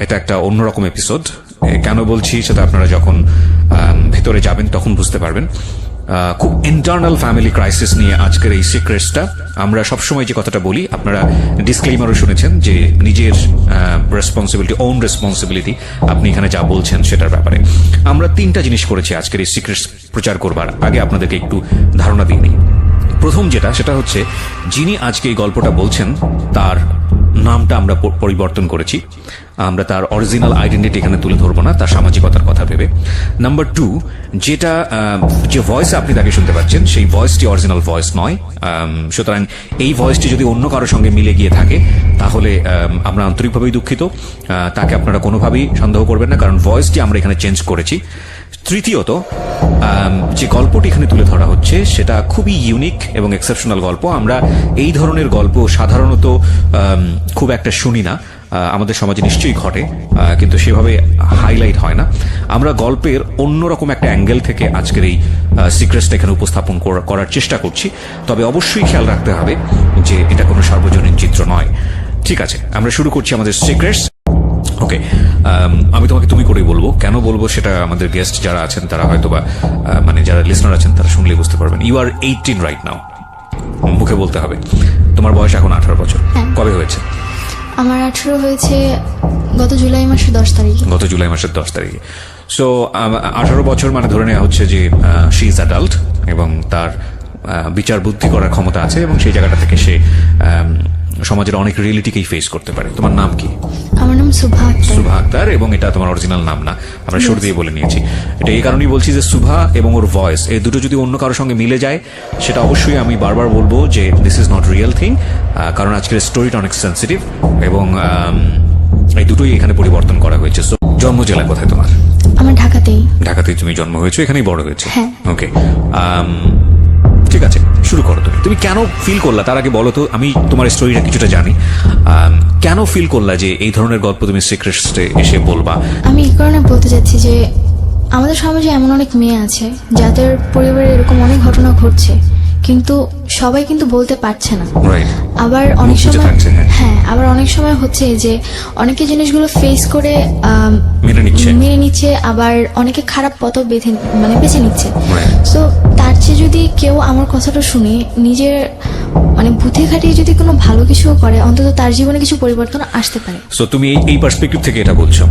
এটা একটা অন্যরকম এপিসোড। কেন বলছি সেটা আপনারা যখন ভেতরে যাবেন তখন বুঝতে পারবেন। খুব ইন্টারনাল ফ্যামিলি ক্রাইসিস নিয়ে আজকের এই সিক্রেটসটা। আমরা সবসময় যে কথাটা বলি, আপনারা ডিসক্লেইমারও শুনেছেন যে নিজের রেসপন্সিবিলিটি, ওন রেসপন্সিবিলিটি, আপনি এখানে যা বলছেন সেটার ব্যাপারে। আমরা 3টা জিনিস করেছি আজকের এই সিক্রেটস প্রচার করবার আগে, আপনাদেরকে একটু ধারণা দিয়ে নিই। প্রথম যেটা, সেটা হচ্ছে যিনি আজকে এই গল্পটা বলছেন তার নামটা আমরা পরিবর্তন করেছি। আমরা তার অরিজিনাল আইডেন্টিটি এখানে তুলে ধরবো না, তার সামাজিকতার কথা ভেবে। নাম্বার 2, যেটা যে ভয়েস আপনি তাকে শুনতে পাচ্ছেন সেই ভয়েসটি অরিজিনাল ভয়েস নয়। সুতরাং এই ভয়েসটি যদি অন্য কারোর সঙ্গে মিলে গিয়ে থাকে তাহলে আমরা আন্তরিকভাবেই দুঃখিত। তাকে আপনারা কোনোভাবেই সন্দেহ করবেন না, কারণ ভয়েসটি আমরা এখানে চেঞ্জ করেছি। তৃতীয়ত, যে গল্পটি এখানে তুলে ধরা হচ্ছে সেটা খুবই ইউনিক এবং এক্সেপশনাল গল্প। আমরা এই ধরনের গল্প সাধারণত খুব একটা শুনি না, আমাদের সমাজে নিশ্চয়ই ঘটে, কিন্তু সেভাবে হাইলাইট হয় না। আমরা গল্পের অন্যরকম একটা অ্যাঙ্গেল থেকে আজকের এই সিক্রেটসটা এখানে উপস্থাপন করার চেষ্টা করছি। তবে অবশ্যই খেয়াল রাখতে হবে যে এটা কোনো সার্বজনীন চিত্র নয়। ঠিক আছে, আমরা শুরু করছি আমাদের সিক্রেটস। ওকে, আমি তোমাকে তুমি করেই বলবো। কেন বলবো সেটা আমাদের গেস্ট যারা আছেন তারা হয়তো বা মানে যারা লিসনার আছেন তারা শুনলেই বুঝতে পারবেন। ইউ আর 18 রাইট নাও, মুখে বলতে হবে। তোমার বয়স এখন 18 বছর। কবে হয়েছে? আমার 18 হয়েছে গত জুলাই মাসের 10 তারিখে। গত জুলাই মাসের 10 তারিখে। সো 18 বছর মানে ধরে নেওয়া হচ্ছে যে শি ইজ অ্যাডাল্ট এবং তার বিচার বুদ্ধি করার ক্ষমতা আছে, এবং সেই জায়গাটা থেকে সে সমাজের অনেক রিয়েলিটিকেই ফেস করতে পারে। তোমার নাম কি? আমার নাম সুভা আক্তার। সুভা আক্তার, এবং এটা তোমার অরিজিনাল নাম না, আমরা শুরু দিয়ে বলে নিয়েছি। এটা এই কারণেই বলছি যে সুভা এবং ওর ভয়েস এই দুটো যদি অন্য কারোর সঙ্গে মিলে যায় সেটা অবশ্যই আমি বারবার বলবো যে this is not real thing, কারণ আজকের স্টোরিটা অনেক সেন্সিটিভ এবং এই দুটোই এখানে পরিবর্তন করা হয়েছে। সো জন্ম জেলা কোথায় তোমার? আমার ঢাকাতেই। ঢাকাতেই তুমি জন্ম হয়েছো, এখানেই বড় হয়েছে? হ্যাঁ। ওকে, ঠিক আছে, শুরু করো। তুমি কেন ফিল করলা, তার আগে বলো তো, আমি তোমার স্টোরিটা কিছুটা জানি। কেন ফিল করলা যে এই ধরনের গল্প তুমি সিক্রেটসে এসে বলবা? আমি এই কারণে বলতে চাচ্ছি যে আমাদের সমাজে এমন অনেক মেয়ে আছে যাদের পরিবারে এরকম অনেক ঘটনা ঘটছে, কিন্তু সবাই কিন্তু বলতে পারছে না। আবার অনেক সময় আবার অনেক সময় হচ্ছে যে অনেকে জিনিসগুলো ফেস করে মেনে নিচ্ছে, আবার অনেকে খারাপ পথ বেছে নিচ্ছে। সো তার চেয়ে যদি কেউ আমার কথাটা শুনে নিজের বুদ্ধি খাটিয়ে যদি কোনো ভালো কিছু করে, অন্তত তার জীবনে কিছু পরিবর্তন আসতে পারে। সো তুমি এই পার্সপেক্টিভ থেকে এটা বলছো।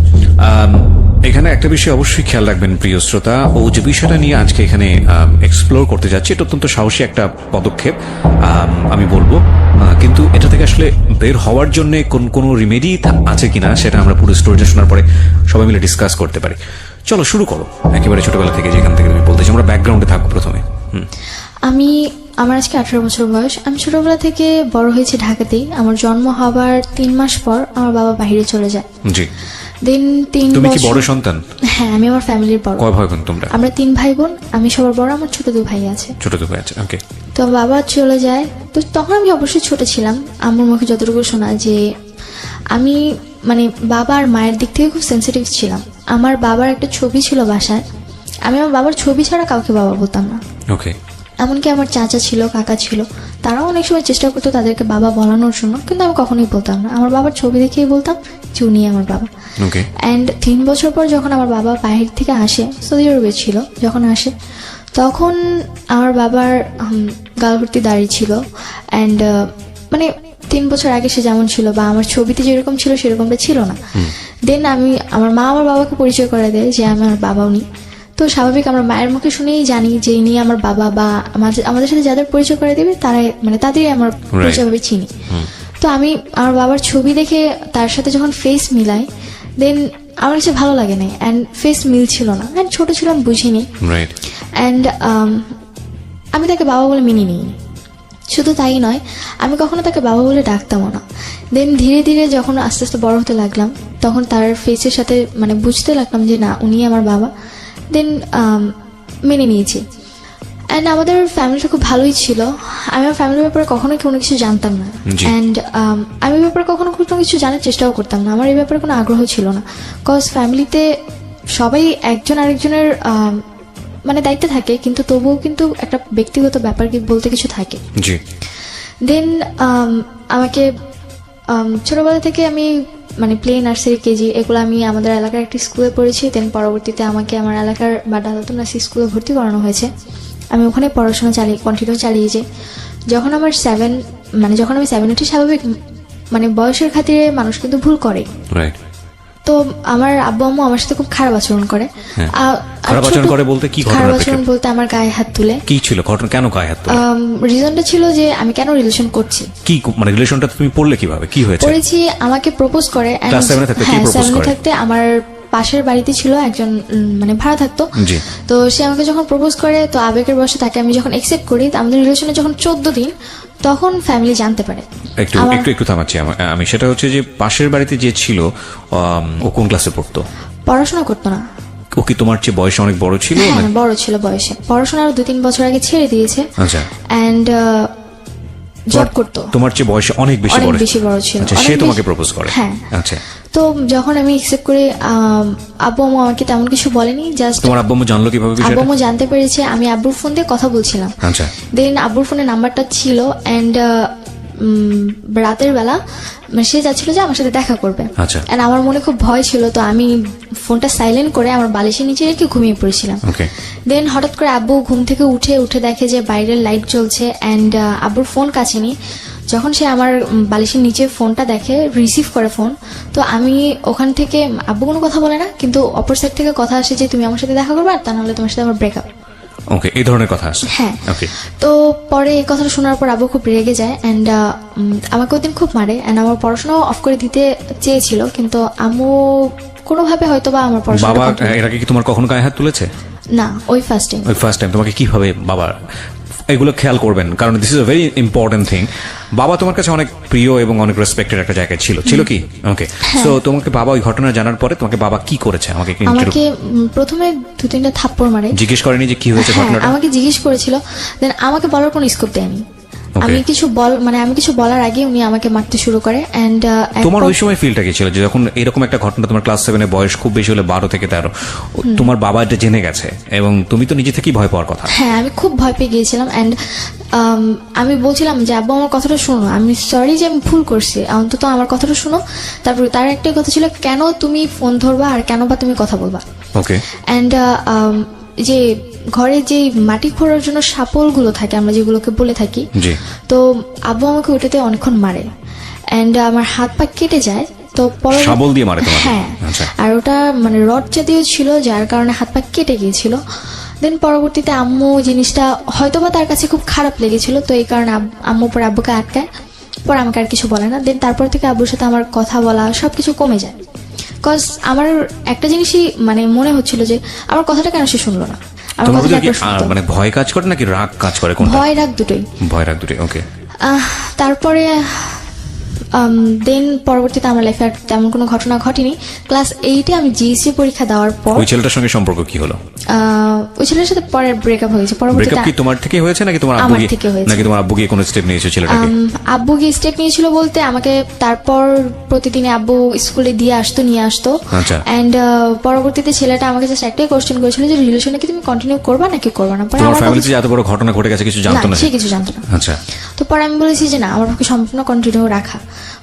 এখানে একটা বিষয় অবশ্যই খেয়াল রাখবেন প্রিয় শ্রোতা, ও যে বিষয়টা নিয়ে আজকে এখানে এক্সপ্লোর করতে যাচ্ছে এটা অত্যন্ত সাহসী একটা পদক্ষেপ আমি বলবো, কিন্তু এটা থেকে আসলে বের হওয়ার জন্য কোনো রিমেডি আছে কিনা সেটা আমরা পুরো স্টোরিটা শোনার পরে সবাই মিলে ডিসকাস করতে পারি। চলো শুরু করো একেবারে ছোটবেলা থেকে, যেখান থেকে তুমি বলতেছো। আমরা ব্যাকগ্রাউন্ডে থাকবো প্রথমে। আমার আজকে 18 বছর বয়স। আমি ছোটবেলা থেকে বড় হয়েছি ঢাকাতেই। আমার জন্ম হবার 3 মাস পর আমার বাবা বাইরে চলে যায়। জি। দেন 3 বছর। তুমি কি বড় সন্তান? হ্যাঁ, আমি আমার ফ্যামিলির বড়। কয় ভাই বোন তোমরা? আমরা 3 ভাই বোন, আমি সবার বড়। আমার ছোট 2 ভাই আছে। ছোট 2 ভাই আছে, ওকে। তো বাবা চলে যায়, তো তখন আমি অবশ্যই ছোট ছিলাম। আমার মুখে যতটুকু শোনা যে আমি বাবা আর মায়ের দিক থেকে খুব সেন্সিটিভ ছিলাম। আমার বাবার একটা ছবি ছিল বাসায়, আমি আমার বাবার ছবি ছাড়া কাউকে বাবা বলতাম না। ওকে। এমনকি আমার চাচা ছিল, কাকা ছিল, তারাও অনেক সময় চেষ্টা করতো তাদেরকে বাবা বলানোর জন্য, কিন্তু আমি কখনোই বলতাম না। আমার বাবার ছবি দেখেই বলতাম যে উনি আমার বাবা। অ্যান্ড 3 বছর পর যখন আমার বাবা বাইরে থেকে আসে, সৌদি আরবে ছিল, যখন আসে তখন আমার বাবার গাল ভর্তি দাড়ি ছিল। অ্যান্ড 3 বছর আগে সে যেমন ছিল বা আমার ছবিতে যেরকম ছিল সেরকমটা ছিল না। দেন আমার মা আমার বাবাকে পরিচয় করে দেয় যে আমার বাবা উনি। তো স্বাভাবিক আমরা মায়ের মুখে শুনেই জানি যে ইনি আমার বাবা, বা আমাদের সাথে যাদের পরিচয় করে দেবে তারাই তাদেরই আমার পরিচয় ভাবে চিনি। তো আমি আমার বাবার ছবি দেখে তার সাথে যখন ফেস মিলাই, দেন আমার কাছে ভালো লাগে না, অ্যান্ড ফেস মিল ছিল না, অ্যান্ড ছোট ছিলাম বুঝিনি। অ্যান্ড আমি তাকে বাবা বলে মেনে নিই। শুধু তাই নয়, আমি কখনো তাকে বাবা বলে ডাকতামও না। দেন ধীরে ধীরে যখন আস্তে আস্তে বড় হতে লাগলাম, তখন তার ফেসের সাথে বুঝতে লাগলাম যে না, উনি আমার বাবা। দেন মেনে নিয়েছি। অ্যান্ড আমাদের ফ্যামিলিটা খুব ভালোই ছিল। আমি আমার ফ্যামিলির ব্যাপারে কখনোই কোনো কিছু জানতাম না, অ্যান্ড আমি এই ব্যাপারে কখনো কোনো কিছু জানার চেষ্টাও করতাম না। আমার এই ব্যাপারে কোনো আগ্রহ ছিল না, কজ ফ্যামিলিতে সবাই একজন আরেকজনের দায়িত্বে থাকে, কিন্তু তবুও কিন্তু একটা ব্যক্তিগত ব্যাপার বলতে কিছু থাকে। দেন আমাকে ছোটবেলা থেকে আমি মানে প্লে নার্সারি কেজি এগুলো আমি আমাদের এলাকার একটি স্কুলে পড়েছি। দেন পরবর্তীতে আমাকে আমার এলাকার বা দাদাতুল নার্সি স্কুলে ভর্তি করানো হয়েছে। আমি ওখানে পড়াশোনা কন্টিনিউ চালিয়েছি। যখন আমি 7 উঠি, স্বাভাবিক মানে বয়সের খাতিরে মানুষ কিন্তু ভুল করে। রাইট। তো আমার আব্বু আম্মু আমার সাথে খুব খারাপ আচরণ করে। খারাপ আচরণ করে বলতে কি ঘটনা? খারাপ আচরণ বলতে আমার গায়ে হাত তুলে। কি ছিল ঘটনা, কেন গায়ে হাত তুলে? রিজনটা ছিল যে আমি কেন রিলেশন করছি। কি মানে রিলেশনটা তুমি পড়লে কিভাবে, কি হয়েছে? পড়েছি, আমাকে প্রপোজ করে। ক্লাস 7 এ থাকতে কি প্রপোজ করে? থাকতে আমার পাশের বাড়িতে ছিল একজন মানে ভাড়া থাকতো। জি। তো সে আমাকে যখন প্রপোজ করে, তো আবেগের বশে তাকে আমি যখন একসেপ্ট করি, আমাদের রিলেশনে যখন 14 দিন, তখন ফ্যামিলি জানতে পারে। একটু থামাচ্ছি আমি, সেটা হচ্ছে যে পাশের বাড়িতে যে ছিল ও কোন ক্লাসে পড়তো? পড়াশোনা করতো না। ও কি তোমার চেয়ে বয়সে অনেক বড় ছিল? হ্যাঁ, বড় ছিল বয়সে। পড়াশোনা আরো 2-3 বছর আগে ছেড়ে দিয়েছে। আচ্ছা। এন্ড জব করতো। তোমার চেয়ে বয়সে অনেক বেশি বড় ছিল। আচ্ছা, সে তোমাকে প্রপোজ করে? হ্যাঁ। আচ্ছা। তো যখন আমি একসেপ্ট করি, আব্বু আম্মু আমাকে তেমন কিছু বলেনি। জাস্ট তোমার আব্বু আম্মু জানলো কিভাবে বিষয়টা? আব্বু আম্মু জানতে পেরেছে আমি আব্বুর ফোন দিয়ে কথা বলছিলাম। আচ্ছা। দেন আব্বুর ফোনে নাম্বারটা ছিল এন্ড রাতের বেলা সে যাচ্ছিল যে আমার সাথে দেখা করবে। আচ্ছা। এন্ড আমার মনে খুব ভয় ছিল, তো আমি ফোনটা সাইলেন্ট করে আমার বালিশের নিচে রেখে ঘুমিয়ে পড়েছিলাম। ওকে। দেন হঠাৎ করে আব্বু ঘুম থেকে উঠে দেখে যে বাইরের লাইট জ্বলছে এন্ড আব্বুর ফোন কাছে নি। যখন সে আমার বালিশের নিচে ফোনটা দেখে, রিসিভ করে ফোন, তো আমি ওখান থেকে, আব্বু কোনো কথা বলে না, কিন্তু অপর সাইড থেকে কথা আসে যে তুমি আমার সাথে দেখা করবে, আর তা নাহলে তোমার সাথে আমার ব্রেকআপ। ওকে, এই ধরনের কথা আসে? হ্যাঁ। ওকে। তো পরে এই কথাটা শোনার পর আব্বু খুব রেগে যায় এন্ড আমাকে ওই দিন খুব মারে এন্ড আমার পড়াশোনা অফ করে দিতে চেয়েছিল, কিন্তু আম্মু কোনোভাবে হয়তো বা আমার পড়াশোনা। বাবা এর আগে কি তোমার কখনো গায়ে হাত তুলেছে? না, ওই ফার্স্ট টাইম। ওই ফার্স্ট টাইম। তোমাকে কিভাবে বাবা, এগুলো খেয়াল করবেন কারণ this is a very important thing. বাবা তোমার কাছে অনেক প্রিয় এবং অনেক রেসপেক্টেড একটা জায়গায় ছিল কি? ওকে। সো তোমাকে বাবা ওই ঘটনা জানার পরে তোমাকে বাবা কি করেছে? আমাকে প্রথমে 2-3টা থাপ্পড় মারে। জিজ্ঞেস করেনি যে কি হয়েছে ঘটনাটা? আমাকে জিজ্ঞেস করেছিল, দেন আমাকে বলার কোনো স্কোপ দেয়নি। আমি কিছু বলার আগে উনি আমাকে মারতে শুরু করে এন্ড তোমার ওই সময় ফিলটা কি ছিল যে যখন এরকম একটা ঘটনা, তোমার ক্লাস 7 এ বয়স খুব বেশি হলে 12 থেকে 13, তোমার বাবা এটা জেনে গেছে এবং তুমি তো নিজে থেকেই ভয় পাওয়ার কথা? হ্যাঁ, আমি খুব ভয় পেয়ে গিয়েছিলাম এন্ড আমি বলছিলাম যে আব্বু আমার কথাটা শোনো, আমি সরি যে আমি ভুল করছি, অন্তত আমার কথাটা শোনো। তারপর তার একটাই কথা ছিল, কেন তুমি ফোন ধরবা আর কেন বা তুমি কথা বলবা। ওকে। এন্ড যে ঘরে যে মাটি খোঁড়ার জন্য শাপলগুলো থাকে, আমরা যেগুলোকে বলে থাকি, তো আব্বু আমাকে ওটাতে অনেকক্ষণ মারে এন্ড আমার হাত পা কেটে যায়। তো শাবল দিয়ে মারে তোমাকে? হ্যাঁ। আর ওটা মানে রড জাতীয় ছিল, যার কারণে হাত পা কেটে গিয়েছিল। দেন পরবর্তীতে আম্মু জিনিসটা হয়তোবা তার কাছে খুব খারাপ লেগেছিল, তো এই কারণে আম্মু পরে আব্বুকে আটকায়, পরে আমাকে আর কিছু বলে না। দেন তারপর থেকে আব্বুর সাথে আমার কথা বলা সবকিছু কমে যায়। কজ আমার একটা জিনিসই মানে মনে হচ্ছিল যে আমার কথাটা কেন সে শুনলো না। মানে ভয় কাজ করে নাকি রাগ কাজ করে? ভয় রাগ দুটোই। ওকে। তারপরে দেন পরবর্তীতে আমার লাইফে আর তেমন কোনো ঘটনা ঘটেনি। ক্লাস 8 এ আমি জিএসসি পরীক্ষা দেওয়ার পর ওই ছেলেটার সঙ্গে সম্পর্ক কি হলো? ওই ছেলের সাথে পরে ব্রেকআপ হয়েছে। পরবর্তীতে ব্রেকআপ কি তোমার থেকে হয়েছে নাকি তোমার আব্বু গিয়ে কোনো স্টেপ নিয়েছে ছেলেটাকে? আব্বু গিয়ে স্টেপ নিয়েছিল বলতে আমাকে তারপর প্রতিদিন আব্বু স্কুলে দিয়ে আসতো, নিয়ে আসতো। আচ্ছা। এন্ড পরবর্তীতে ছেলেটা আমাকে জাস্ট একটাই কোশ্চেন করেছিল যে রিলেশনে কি তুমি কন্টিনিউ করবা নাকি করবা না। তোমার ফ্যামিলিতে এত বড় ঘটনা ঘটে গেছে কিছু জানতো না? সে কিছু জানতো না। আচ্ছা। তো পরে আমি বলেছি যে না, আমার পক্ষে সম্পূর্ণ কন্টিনিউ রাখা,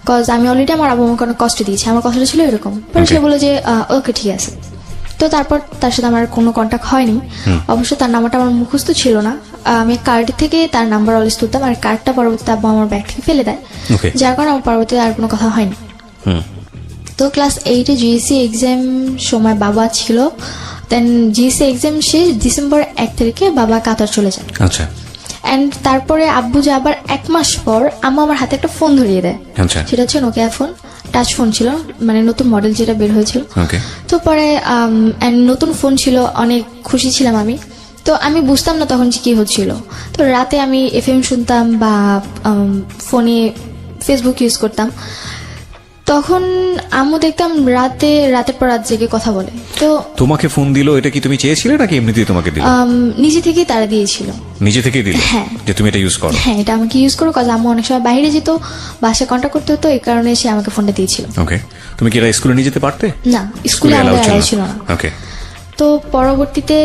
কজ আমি অলরেডি আমার আব্বু আমাকে অনেক কষ্ট দিয়েছি। আমার কথাটা ছিল এরকম। পরে সে বলে যে ওকে ঠিক আছে। তো তারপর তার সাথে আমার কোনো কন্ট্যাক্ট হয়নি। অবশ্য তার নাম্বারটা আমার মুখস্থ ছিল না। আমি কার্ড থেকে তার নাম্বার অলওয়েজ তুলতাম, আর কার্ডটা পরবর্তীতে আব্বু আমার ব্যাগ থেকে ফেলে দেয়, যার কারণে আমার পরবর্তীতে আর কোনো কথা হয়নি। তো ক্লাস 8 এ জিএসসি এক্সাম সময় বাবা ছিল। দেন জিএসসি এক্সাম শেষ ডিসেম্বর 1 তারিখে বাবা কাতার চলে যায়। আচ্ছা। এন্ড তারপরে আব্বু যাবার 1 মাস পর আম্মু আমার হাতে একটা ফোন ধরিয়ে দেয়। সেটা হচ্ছে নোকিয়া ফোন, টাচ ফোন ছিল, মানে নতুন মডেল যেটা বের হয়েছিল। তো পরে নতুন ফোন ছিল, অনেক খুশি ছিলাম আমি। তো আমি বুঝতাম না তখন যে কি হচ্ছিল। তো রাতে আমি এফএম শুনতাম বা ফোনে ফেসবুক ইউজ করতাম। তখন আম্মু দেখতাম রাতের পর রাত জেগে কথা বলে। তো তোমাকে ফোন দিল, এটা কি তুমি চেয়েছিলে নাকি এমনিতেই তোমাকে দিল? নিজে থেকেই তারা দিয়েছিল। নিজে থেকেই দিল? হ্যাঁ। যে তুমি এটা ইউজ করো? হ্যাঁ, এটা আমাকে ইউজ করো, কাজ আম্মু অনেক সময় বাইরে যেত, বাসায় কন্ট্যাক্ট করতে হতো, এই কারণে সে আমাকে ফোনটা দিয়েছিল। ওকে। তুমি কি এটা স্কুলে নিয়ে যেতে পারতে? না, স্কুলে অ্যালাউ ছিল না। ওকে। তো পরবর্তীতে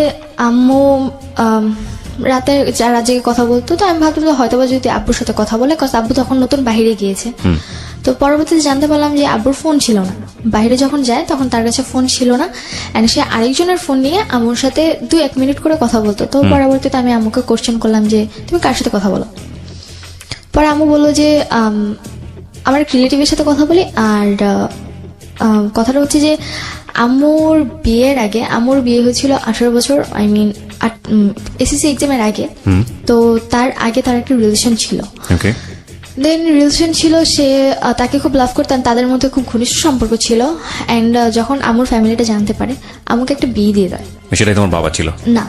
আম্মু রাতে যারা জেগে কথা বলতো, তো আমি ভাবতাম হয়তো বা যদি আব্বুর সাথে কথা বলে, কজ আব্বু তখন নতুন বাইরে গিয়েছে। তো পরবর্তীতে জানতে পারলাম যে আব্বুর ফোন ছিল না, বাইরে যখন যায় তখন তার কাছে ফোন ছিল না, অ্যান্ড সে আরেকজনের ফোন নিয়ে আম্মুর সাথে 2-1 মিনিট করে কথা বলতো। তো পরবর্তীতে আমি আম্মুকে কোশ্চেন করলাম যে তুমি কার সাথে কথা বলো। পরে আম্মু বললো যে আমার এক রিলেটিভের সাথে কথা বলি। আর কথাটা হচ্ছে যে আম্মুর বিয়ের আগে, আম্মুর বিয়ে হয়েছিল 18 বছর, আই মিন এসএসসি এক্সামের আগে। তো তার আগে তার একটা রিলেশন ছিল। দেন রিলেশন ছিল, সে তাকে খুব লাভ করতেন, তাদের মধ্যে খুব ঘনিষ্ঠ সম্পর্ক ছিল। অ্যান্ড যখন আম্মুর ফ্যামিলিটা জানতে পারে, আম্মুকে একটা বিয়ে দিয়ে দেয়। সেটাই তোমার বাবা ছিল না,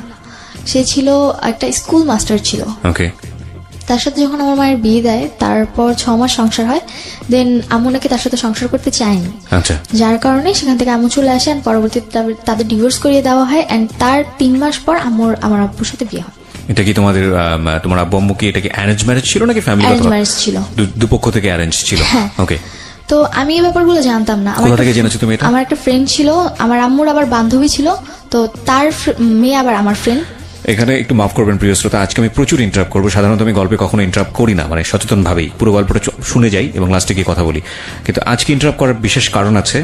সে ছিল একটা স্কুল মাস্টার ছিল। তার সাথে যখন আমার মায়ের বিয়ে দেয়, তারপর 6 মাস সংসার হয়। দেন আম্মু নাকি তার সাথে সংসার করতে চায়নি, যার কারণে সেখান থেকে আম্মু চলে আসে। পরবর্তীতে তাদের ডিভোর্স করিয়ে দেওয়া হয়। অ্যান্ড তার 3 মাস পর আমার আব্বুর সাথে বিয়ে হয়। এটা কি তোমার আব্বু আম্মু কি এটা কি অ্যারেঞ্জ ম্যারেজ ছিল নাকি ফ্যামিলি অ্যারেঞ্জ ম্যারেজ ছিল? দুপক্ষ থেকে অ্যারেঞ্জ ছিল। ওকে। তো আমি এই ব্যাপারগুলো জানতাম না। কোথা থেকে জেনেছো তুমি এটা? আমার একটা ফ্রেন্ড ছিল, আমার আম্মুর আবার বান্ধবী ছিল, তো তার মেয়ে আবার আমার ফ্রেন্ড। এখানে একটু মাফ করবেন প্রিয় শ্রোতা, আজকে আমি প্রচুর ইন্টারাপ্ট করবো। সাধারণত আমি গল্পে কখনো ইন্টারাপ্ট করি না, মানে সচেতন ভাবেই পুরো গল্পটা শুনে যাই এবং লাস্টে গিয়ে কথা বলি। কিন্তু আজকে ইন্টারাপ্ট করার বিশেষ কারণ আছে,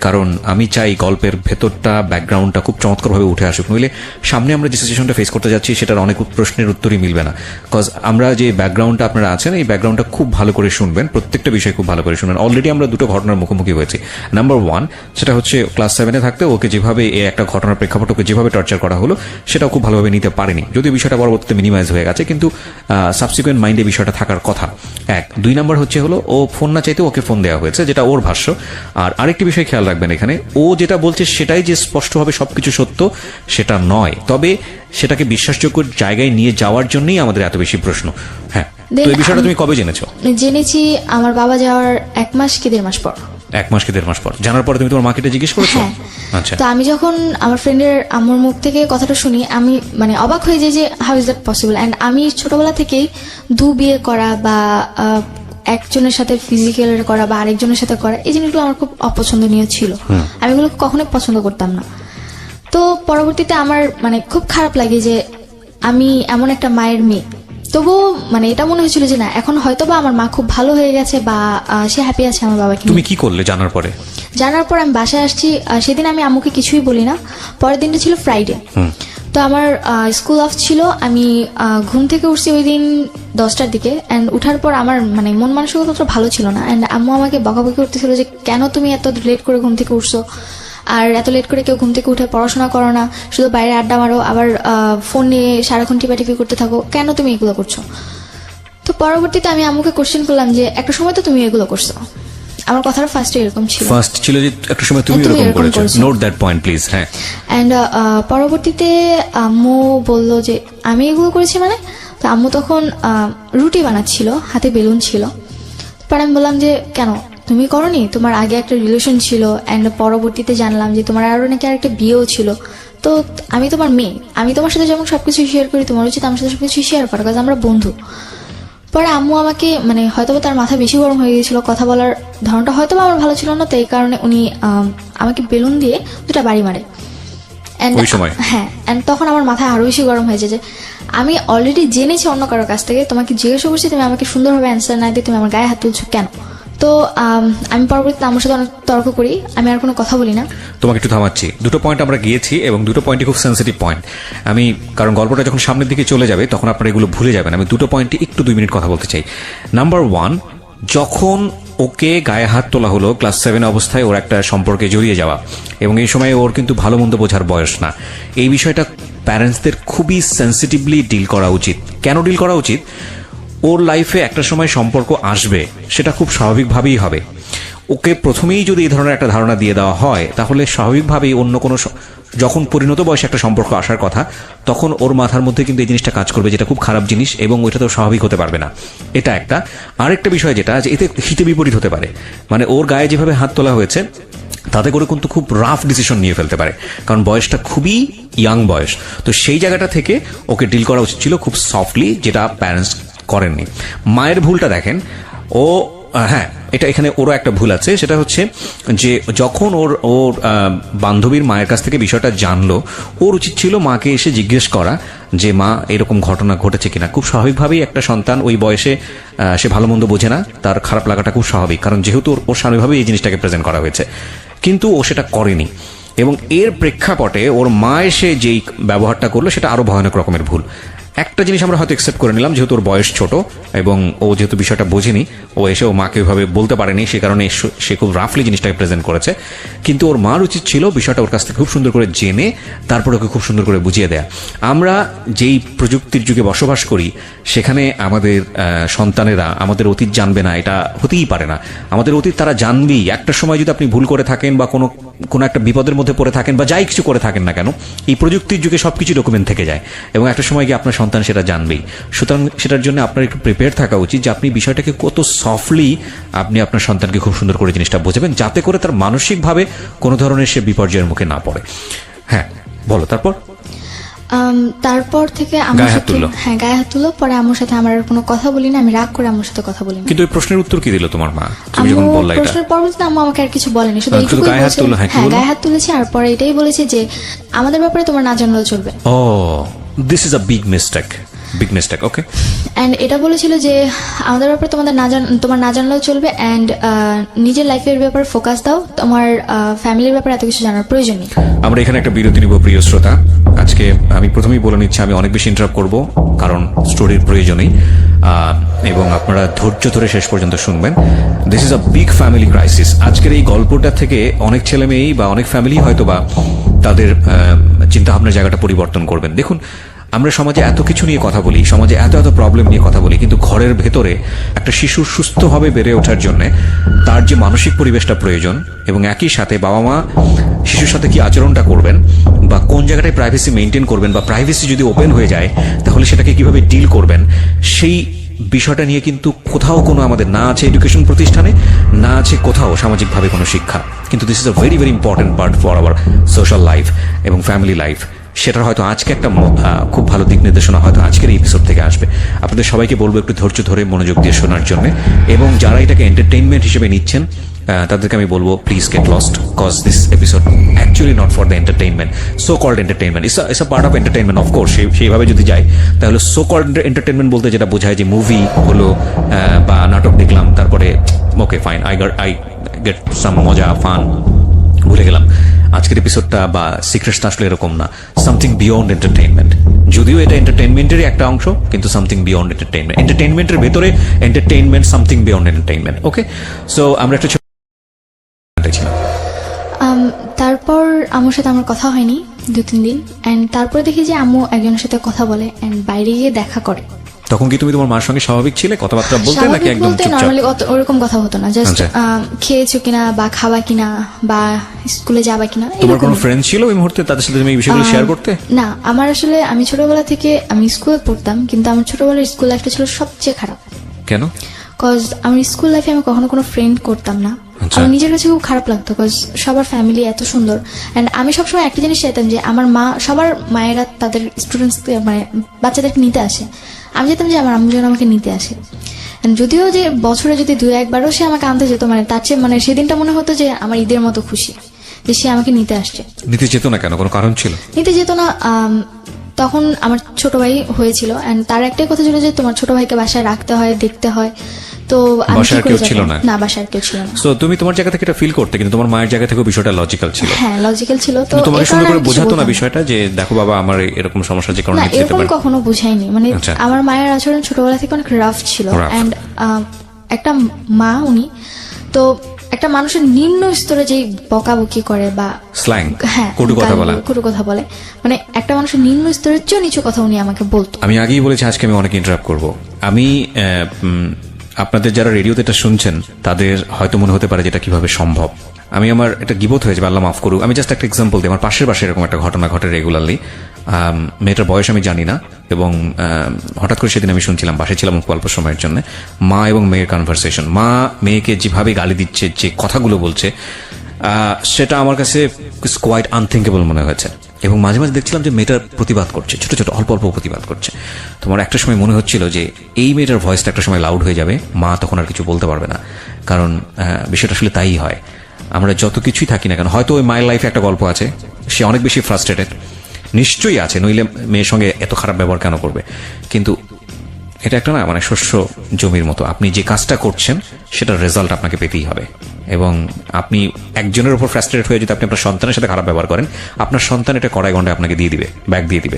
কারণ আমি চাই গল্পের ভেতরটা, ব্যাকগ্রাউন্ডটা খুব চমৎকারভাবে উঠে আসুক। নইলে সামনে আমরা যে সিচুয়েশনটা ফেস করতে যাচ্ছি সেটার অনেক প্রশ্নের উত্তরই মিলবে না। কজ আমরা যে ব্যাকগ্রাউন্ডটা আপনারা আছেন, এই ব্যাকগ্রাউন্ডটা খুব ভালো করে শুনবেন, প্রত্যেকটা বিষয় খুব ভালো করে শুনবেন। অলরেডি আমরা 2টো ঘটনার মুখোমুখি হয়েছি। নাম্বার 1, সেটা হচ্ছে ক্লাস 7-এ থাকতে ওকে যেভাবে এই একটা ঘটনার প্রেক্ষাপট ওকে যেভাবে টর্চার করা হলো, সেটাও খুব ভালোভাবে নিতে পারেনি, যদিও বিষয়টা পরবর্তীতে মিনিমাইজ হয়ে গেছে, কিন্তু সাবসিকুয়েন্ট মাইন্ডে বিষয়টা থাকার কথা। 2 নাম্বার হচ্ছে হলো ও ফোন না চাইতে ওকে ফোন দেওয়া হয়েছে, যেটা ওর ভাষ্য। আর আরেকটি বিষয় খেয়াল রাখবেন, এখানে ও যেটা বলছে সেটাই যে স্পষ্টভাবে সবকিছু সত্য সেটা নয়, তবে সেটাকে বিশ্বাসযোগ্য জায়গায় নিয়ে যাওয়ার জন্যই আমাদের এত বেশি প্রশ্ন। হ্যাঁ, তো এই বিষয়টা তুমি কবে জেনেছো? জেনেছি আমার বাবা যাওয়ার 1 মাস কি 1.5 মাস পর। 1 মাস কি 1.5 মাস পর জানার পরে তুমি তোমার মাকে জিজ্ঞেস করেছো? আচ্ছা। তো আমি যখন আমার ফ্রেন্ডের আম্মুর মুখ থেকে কথাটা শুনি, আমি মানে অবাক হয়ে যাই যে how is that possible. And আমি ছোটবেলা থেকেই বিয়ে করা বা একজনের সাথে ফিজিক্যাল করা বা আরেকজনের সাথে করা, এই জিনিসগুলো আমার খুব অপছন্দনীয় ছিল। আমি এগুলো কখনোই পছন্দ করতাম না। তো পরবর্তীতে আমার মানে খুব খারাপ লাগে যে আমি এমন একটা মায়ের মেয়ে। তবুও মানে এটা মনে হয়েছিল যে না, এখন হয়তো বা আমার মা খুব ভালো হয়ে গেছে বা সে হ্যাপি আছে আমার বাবাকে। তুমি কি করলে জানার পরে? জানার পর আমি বাসায় আসছি। সেদিন আমি আম্মুকে কিছুই বলি না। পরের দিনটা ছিল ফ্রাইডে। তো আমার স্কুল অফ ছিল। আমি ঘুম থেকে উঠছি ওই দিন 10টার দিকে। অ্যান্ড উঠার পর আমার মানে মন মানসিকতা ভালো ছিল না। অ্যান্ড আম্মু আমাকে বকাবকি করতেছিল যে কেন তুমি এত লেট করে ঘুম থেকে উঠছো, আর এত লেট করে কেউ ঘুম থেকে উঠে পড়াশোনা করো না, শুধু বাইরে আড্ডা মারো, আবার ফোন নিয়ে সারাক্ষণ টিপাটিপি করতে থাকো, কেন তুমি এগুলো করছো? তো পরবর্তীতে আমি আম্মুকে কোশ্চেন করলাম যে একটা সময় তো তুমি এগুলো করছো। আমার কথাটা ফার্স্টে এরকম ছিল যে একটা সময় তুমি এরকম করেছো। Note that point please. হ্যাঁ। এন্ড পরবর্তীতে আম্মু বলল যে আমি এগুলো করেছি মানে। তো আম্মু তখন রুটি বানাচ্ছিল, হাতে বেলুন ছিল। পরে আমি বললাম যে কেন তুমি করনি, তোমার আগে একটা রিলেশন ছিল, এন্ড পরবর্তীতে জানলাম যে তোমার আরো নাকি আরেকটা বিয়েও ছিল। তো আমি তোমার মেয়ে, আমি তোমার সাথে যেমন সবকিছু শেয়ার করি, তোমার উচিত আমার সাথে সবকিছু শেয়ার করা, কারণ আমরা বন্ধু। পরে আম্মু আমাকে মানে হয়তো তার মাথা বেশি গরম হয়ে গিয়েছিল, কথা বলার ধরনটা হয়তো আমার ভালো ছিল না, তো এই কারণে উনি আমাকে বেলুন দিয়ে 2টা বাড়ি মারে। হ্যাঁ, এন্ড তখন আমার মাথায় আরো বেশি গরম হয়েছে যে আমি অলরেডি জেনেছি অন্য কারোর কাছ থেকে, তোমাকে জিজ্ঞাসা করছি, তুমি আমাকে সুন্দরভাবে অ্যান্সার না দিয়ে তুমি আমার গায়ে হাত তুলছো কেন? তো আমি পরবর্তীতে আমার সাথে অনেক তর্ক করি, আমি আর কোনো কথা বলি না। তোমাকে একটু থামাচ্ছি, 2টো পয়েন্ট আমরা গিয়েছি এবং 2টো পয়েন্টই খুব সেন্সিটিভ পয়েন্ট। আমি কারণ গল্পটা যখন সামনের দিকে চলে যাবে তখন আপনারা এগুলো ভুলে যাবেন। আমি 2টো পয়েন্টে একটু 2 মিনিট কথা বলতে চাই। নাম্বার 1, যখন ওকে গায়ে হাত তোলা হলো ক্লাস 7 অবস্থায়, ওর একটা সম্পর্কে জড়িয়ে যাওয়া, এবং এই সময় ওর কিন্তু ভালো মন্দ বোঝার বয়স না। এই বিষয়টা প্যারেন্টসদের খুবই সেন্সিটিভলি ডিল করা উচিত। কেন ডিল করা উচিত? ওর লাইফে একটা সময় সম্পর্ক আসবে, সেটা খুব স্বাভাবিকভাবেই হবে। ওকে প্রথমেই যদি এই ধরনের একটা ধারণা দিয়ে দেওয়া হয়, তাহলে স্বাভাবিকভাবেই অন্য কোনো যখন পরিণত বয়সে একটা সম্পর্ক আসার কথা, তখন ওর মাথার মধ্যে কিন্তু এই জিনিসটা কাজ করবে, যেটা খুব খারাপ জিনিস, এবং ওইটা তো স্বাভাবিক হতে পারবে না। এটা একটা। আরেকটা বিষয় যেটা যে এতে হিতে বিপরীত হতে পারে, মানে ওর গায়ে যেভাবে হাত তোলা হয়েছে তাতে করে কিন্তু খুব রাফ ডিসিশন নিয়ে ফেলতে পারে, কারণ বয়সটা খুবই ইয়াং বয়স। তো সেই জায়গাটা থেকে ওকে ডিল করা উচিত ছিল খুব সফটলি, যেটা প্যারেন্টস করেননি। মায়ের ভুলটা দেখেন, ও হ্যাঁ, এটা এখানে ওরও একটা ভুল আছে, সেটা হচ্ছে যে যখন ওর বান্ধবীর মায়ের কাছ থেকে বিষয়টা জানলো, ওর উচিত ছিল মাকে এসে জিজ্ঞেস করা যে মা এরকম ঘটনা ঘটেছে কিনা। খুব স্বাভাবিকভাবেই একটা সন্তান ওই বয়সে সে ভালো মন্দ বোঝে না, তার খারাপ লাগাটা খুব স্বাভাবিক, কারণ যেহেতু ওর স্বাভাবিকভাবেই এই জিনিসটাকে প্রেজেন্ট করা হয়েছে, কিন্তু ও সেটা করেনি। এবং এর প্রেক্ষাপটে ওর মা এসে যেই ব্যবহারটা করলো সেটা আরো ভয়ানক রকমের ভুল। একটা জিনিস আমরা হয়তো একসেপ্ট করে নিলাম, যেহেতু ওর বয়স ছোট এবং ও যেহেতু বিষয়টা বোঝেনি, ও এসে ও মাকে ওইভাবে বলতে পারেনি, সে কারণে সে খুব রাফলি জিনিসটাকে প্রেজেন্ট করেছে। কিন্তু ওর মার উচিত ছিল বিষয়টা ওর কাছ থেকে খুব সুন্দর করে জেনে তারপর ওকে খুব সুন্দর করে বুঝিয়ে দেয়া। আমরা যেই প্রযুক্তির যুগে বসবাস করি সেখানে আমাদের সন্তানেরা আমাদের অতীত জানবে না, এটা হতেই পারে না। আমাদের অতীত তারা জানবেই। একটা সময় যদি আপনি ভুল করে থাকেন বা কোনো একটা বিপদের মধ্যে পড়ে থাকেন বা যাই কিছু করে থাকেন না কেন, এই প্রযুক্তির যুগে সবকিছু ডকুমেন্ট থেকে যায় এবং একটা সময় গিয়ে আপনার সন্তান সেটা জানবেই। সুতরাং সেটার জন্য আপনার একটু প্রিপেয়ার থাকা উচিত যে আপনি বিষয়টাকে কত সফটলি আপনি আপনার সন্তানকে খুব সুন্দর করে জিনিসটা বোঝাবেন, যাতে করে তার মানসিকভাবে কোনো ধরনের সে বিপর্যয়ের মুখে না পড়ে। হ্যাঁ, বলো তারপর। তারপর থেকে আমার সাথে গায়ে হাত তুলো। পরে আমার সাথে আমার আর কোনো কথা বলি না, আমি রাগ করে আমার সাথে কথা বলি না। কিন্তু এই প্রশ্নের উত্তর কি দিল তোমার মা তুমি যখন বললা এটা? প্রশ্নের পরবর্তীতে আম্মু আমাকে আর কিছু বলেনি, শুধু এইটুকুই গায়ে হাত বলেছে। তুলো। হ্যাঁ, গায়ে হাত তুলেছি আর পরে এটাই বলেছে যে আমাদের ব্যাপারে তোমার না জানলেও চলবে। Oh, this is a big mistake. Okay. And এটা বলেছিল যে আমাদের ব্যাপারে তোমার না জানলেও চলবে, এন্ড নিজের লাইফের ব্যাপারে ফোকাস দাও, তোমার ফ্যামিলির ব্যাপারে এত কিছু জানার প্রয়োজন নেই। আমরা এখানে একটা বিরতি নিব প্রিয় শ্রোতা। আজকে আমি প্রথমেই বলে নিচ্ছি আমি অনেক বেশি ইন্টারাপ্ট করব, কারণ স্টোরির প্রয়োজনেই, এবং আপনারা ধৈর্য ধরে শেষ পর্যন্ত শুনবেন। This is a big family crisis. আজকের এই গল্পটা থেকে অনেক ছেলে মেয়েই বা অনেক ফ্যামিলি হয়তো বা তাদের চিন্তাভাবনার জায়গাটা পরিবর্তন করবেন। দেখুন, আমরা সমাজে এত কিছু নিয়ে কথা বলি, সমাজে এত প্রবলেম নিয়ে কথা বলি, কিন্তু ঘরের ভেতরে একটা শিশুর সুস্থভাবে বেড়ে ওঠার জন্য তার যে মানসিক পরিবেশটা প্রয়োজন, এবং একই সাথে বাবা মা শিশুর সাথে কি আচরণটা করবেন বা কোন জায়গাটায় প্রাইভেসি মেনটেন করবেন, বা প্রাইভেসি যদি ওপেন হয়ে যায় তাহলে সেটাকে কিভাবে ডিল করবেন, সেই বিষয়টা নিয়ে কিন্তু কোথাও কোনো আমাদের না আছে এডুকেশন প্রতিষ্ঠানে, না আছে কোথাও সামাজিকভাবে কোনো শিক্ষা। কিন্তু this is a very very important part for our social life এবং ফ্যামিলি লাইফ। সেটার হয়তো আজকে একটা খুব ভালো দিক নির্দেশনা হয়তো আজকের এই এপিসোড থেকে আসবে। আপনাদের সবাইকে বলবো একটু ধৈর্য ধরে মনোযোগ দিয়ে শোনার জন্য, এবং যারা এটাকে এন্টারটেইনমেন্ট হিসেবে নিচ্ছেন তাদেরকে আমি বলবো please get lost, cause this episode actually not for the entertainment. So called entertainment it's a part of entertainment, of course. সেইভাবে যদি যাই তাহলে সো কল্ড এন্টারটেইনমেন্ট বলতে যেটা বোঝায় যে মুভি হলো বা নাটক দেখলাম, তারপরে okay fine, I get some মজা, ফান, ভুলে গেলাম। আজকের এপিসোডটা বা সিক্রেটসটা আসলে এরকম না, সামথিং বিয়ন্ড এন্টারটেইনমেন্ট। যদিও এটা এন্টারটেইনমেন্টেরই একটা অংশ, কিন্তু সামথিং বিয়ন্ড এন্টারটেইনমেন্ট। এন্টারটেইনমেন্টের ভেতরে entertainment, something beyond entertainment. Okay, so আমরা একটা তারপর আম্মুর সাথে আমার কথা হয়নি 2-3 দিন, এন্ড তারপরে দেখি যে আম্মু একজনের সাথে কথা বলে এন্ড বাইরে গিয়ে দেখা করে। তখন কি তুমি তোমার মার সঙ্গে স্বাভাবিক ছিলে, কথাবার্তা বলতে, নাকি একদম চুপচাপ? নরমালি ওরকম কথা হতো না, জাস্ট খেয়েছো কিনা বা খাবা কিনা বা স্কুলে যাবা কিনা। তোমার কোনো ফ্রেন্ড ছিল ওই মুহূর্তে তাদের সাথে তুমি এই বিষয়গুলো শেয়ার করতে? না, আমার আসলে আমি ছোটবেলা থেকে আমি স্কুলে পড়তাম, কিন্তু আমার ছোটবেলার স্কুল লাইফটা ছিল সবচেয়ে খারাপ। কেন? কজ আমার স্কুল লাইফে আমি কখনো কোনো ফ্রেন্ড করতাম না। আমার নিজের কাছে খুব খারাপ লাগতো, কজ সবার ফ্যামিলি এত সুন্দর, এন্ড আমি সবসময় একটা জিনিস চাইতাম যে আমার মা, সবার মায়েরা তাদের স্টুডেন্টস মানে বাচ্চাদেরকে নিতে আসে, আমি চাইতাম যে আমার আম্মু যেন আমাকে নিতে আসে। যদিও যে বছরে যদি 2-1 বারও সে আমাকে আনতে যেত, মানে তার চেয়ে মানে সেদিনটা মনে হতো যে আমার ঈদের মতো খুশি যে সে আমাকে নিতে আসছে। নিতে যেত না কেন? কোনো কারণ ছিল? নিতে যেত না, তখন আমার ছোট ভাই হয়েছিল, এন্ড তার একটাই কথা ছিল যে তোমার ছোট ভাইকে বাসায় রাখতে হয়, দেখতে হয়। তো বাসার কেউ ছিল না? না, বাসার কেউ ছিল না। সো তুমি তোমার জায়গা থেকে এটা ফিল করতে, কিন্তু তোমার মায়ের জায়গা থেকেও বিষয়টা লজিক্যাল ছিল? হ্যাঁ, লজিক্যাল ছিল। তো তোমাকে সুন্দর করে বোঝাতো না বিষয়টা যে দেখো বাবা আমার এরকম সমস্যা, যে কারণে নিতে যেতে পারে? কখনো বুঝাইনি। মানে আমার মায়ের আচরণ ছোটবেলা থেকে অনেক রাফ ছিল, এন্ড একটা মা উনি তো একটা মানুষের নিম্ন স্তরে যে বকাবকি করে বা স্ল্যাং, হ্যাঁ, কটু কথা বলে, মানে একটা মানুষের নিম্ন স্তরের চেয়ে নিচু কথা উনি আমাকে বলতো। আমি আগেই বলেছি আজকে আমি অনেক ইন্টারাপ্ট করব। আমি আপনাদের যারা রেডিওতে এটা শুনছেন তাদের হয়তো মনে হতে পারে যে এটা কিভাবে সম্ভব। আমি আমার এটা গিবত হয়ে যাবে, আল্লাহ মাফ করুক। আমি জাস্ট একটা এক্সাম্পল দিই। আমার পাশের বাসায় এরকম একটা ঘটনা ঘটে রেগুলারলি। মেয়েটার বয়স আমি জানি না, এবং হঠাৎ করে সেদিন আমি শুনছিলাম, বাসায় ছিলাম অল্প সময়ের জন্য, মা এবং মেয়ের কনভারসেশন। মা মেয়েকে যেভাবে গালি দিচ্ছে, যে কথাগুলো বলছে, সেটা আমার কাছে কোয়াইট আনথিঙ্কেবল মনে হয়েছে। এবং মাঝে মাঝে দেখছিলাম যে মেয়েটার প্রতিবাদ করছে, ছোট ছোট অল্প অল্প প্রতিবাদ করছে। তোমার একটা সময় মনে হচ্ছিল যে এই মেয়েটার ভয়েসটা একটা সময় লাউড হয়ে যাবে, মা তখন আর কিছু বলতে পারবে না। কারণ বিষয়টা আসলে তাই হয়, আমরা যত কিছুই থাকি না কেন, হয়তো ওই মায়ের লাইফে একটা গল্প আছে, সে অনেক বেশি ফ্রাস্ট্রেটেড, নিশ্চয়ই আছে, নইলে মেয়ের সঙ্গে এত খারাপ ব্যবহার কেন করবে। কিন্তু এটা একটা না মানে শস্য জমির মতো, আপনি যে কাজটা করছেন সেটার রেজাল্ট আপনাকে পেতেই হবে। এবং আপনি একজনের উপর ফ্রাস্ট্রেটেড হয়ে যদি আপনি আপনার সন্তানের সাথে খারাপ ব্যবহার করেন, আপনার সন্তান এটা কড়াই গন্ডে আপনাকে দিয়ে দিবে, ব্যাগ দিয়ে দিবে।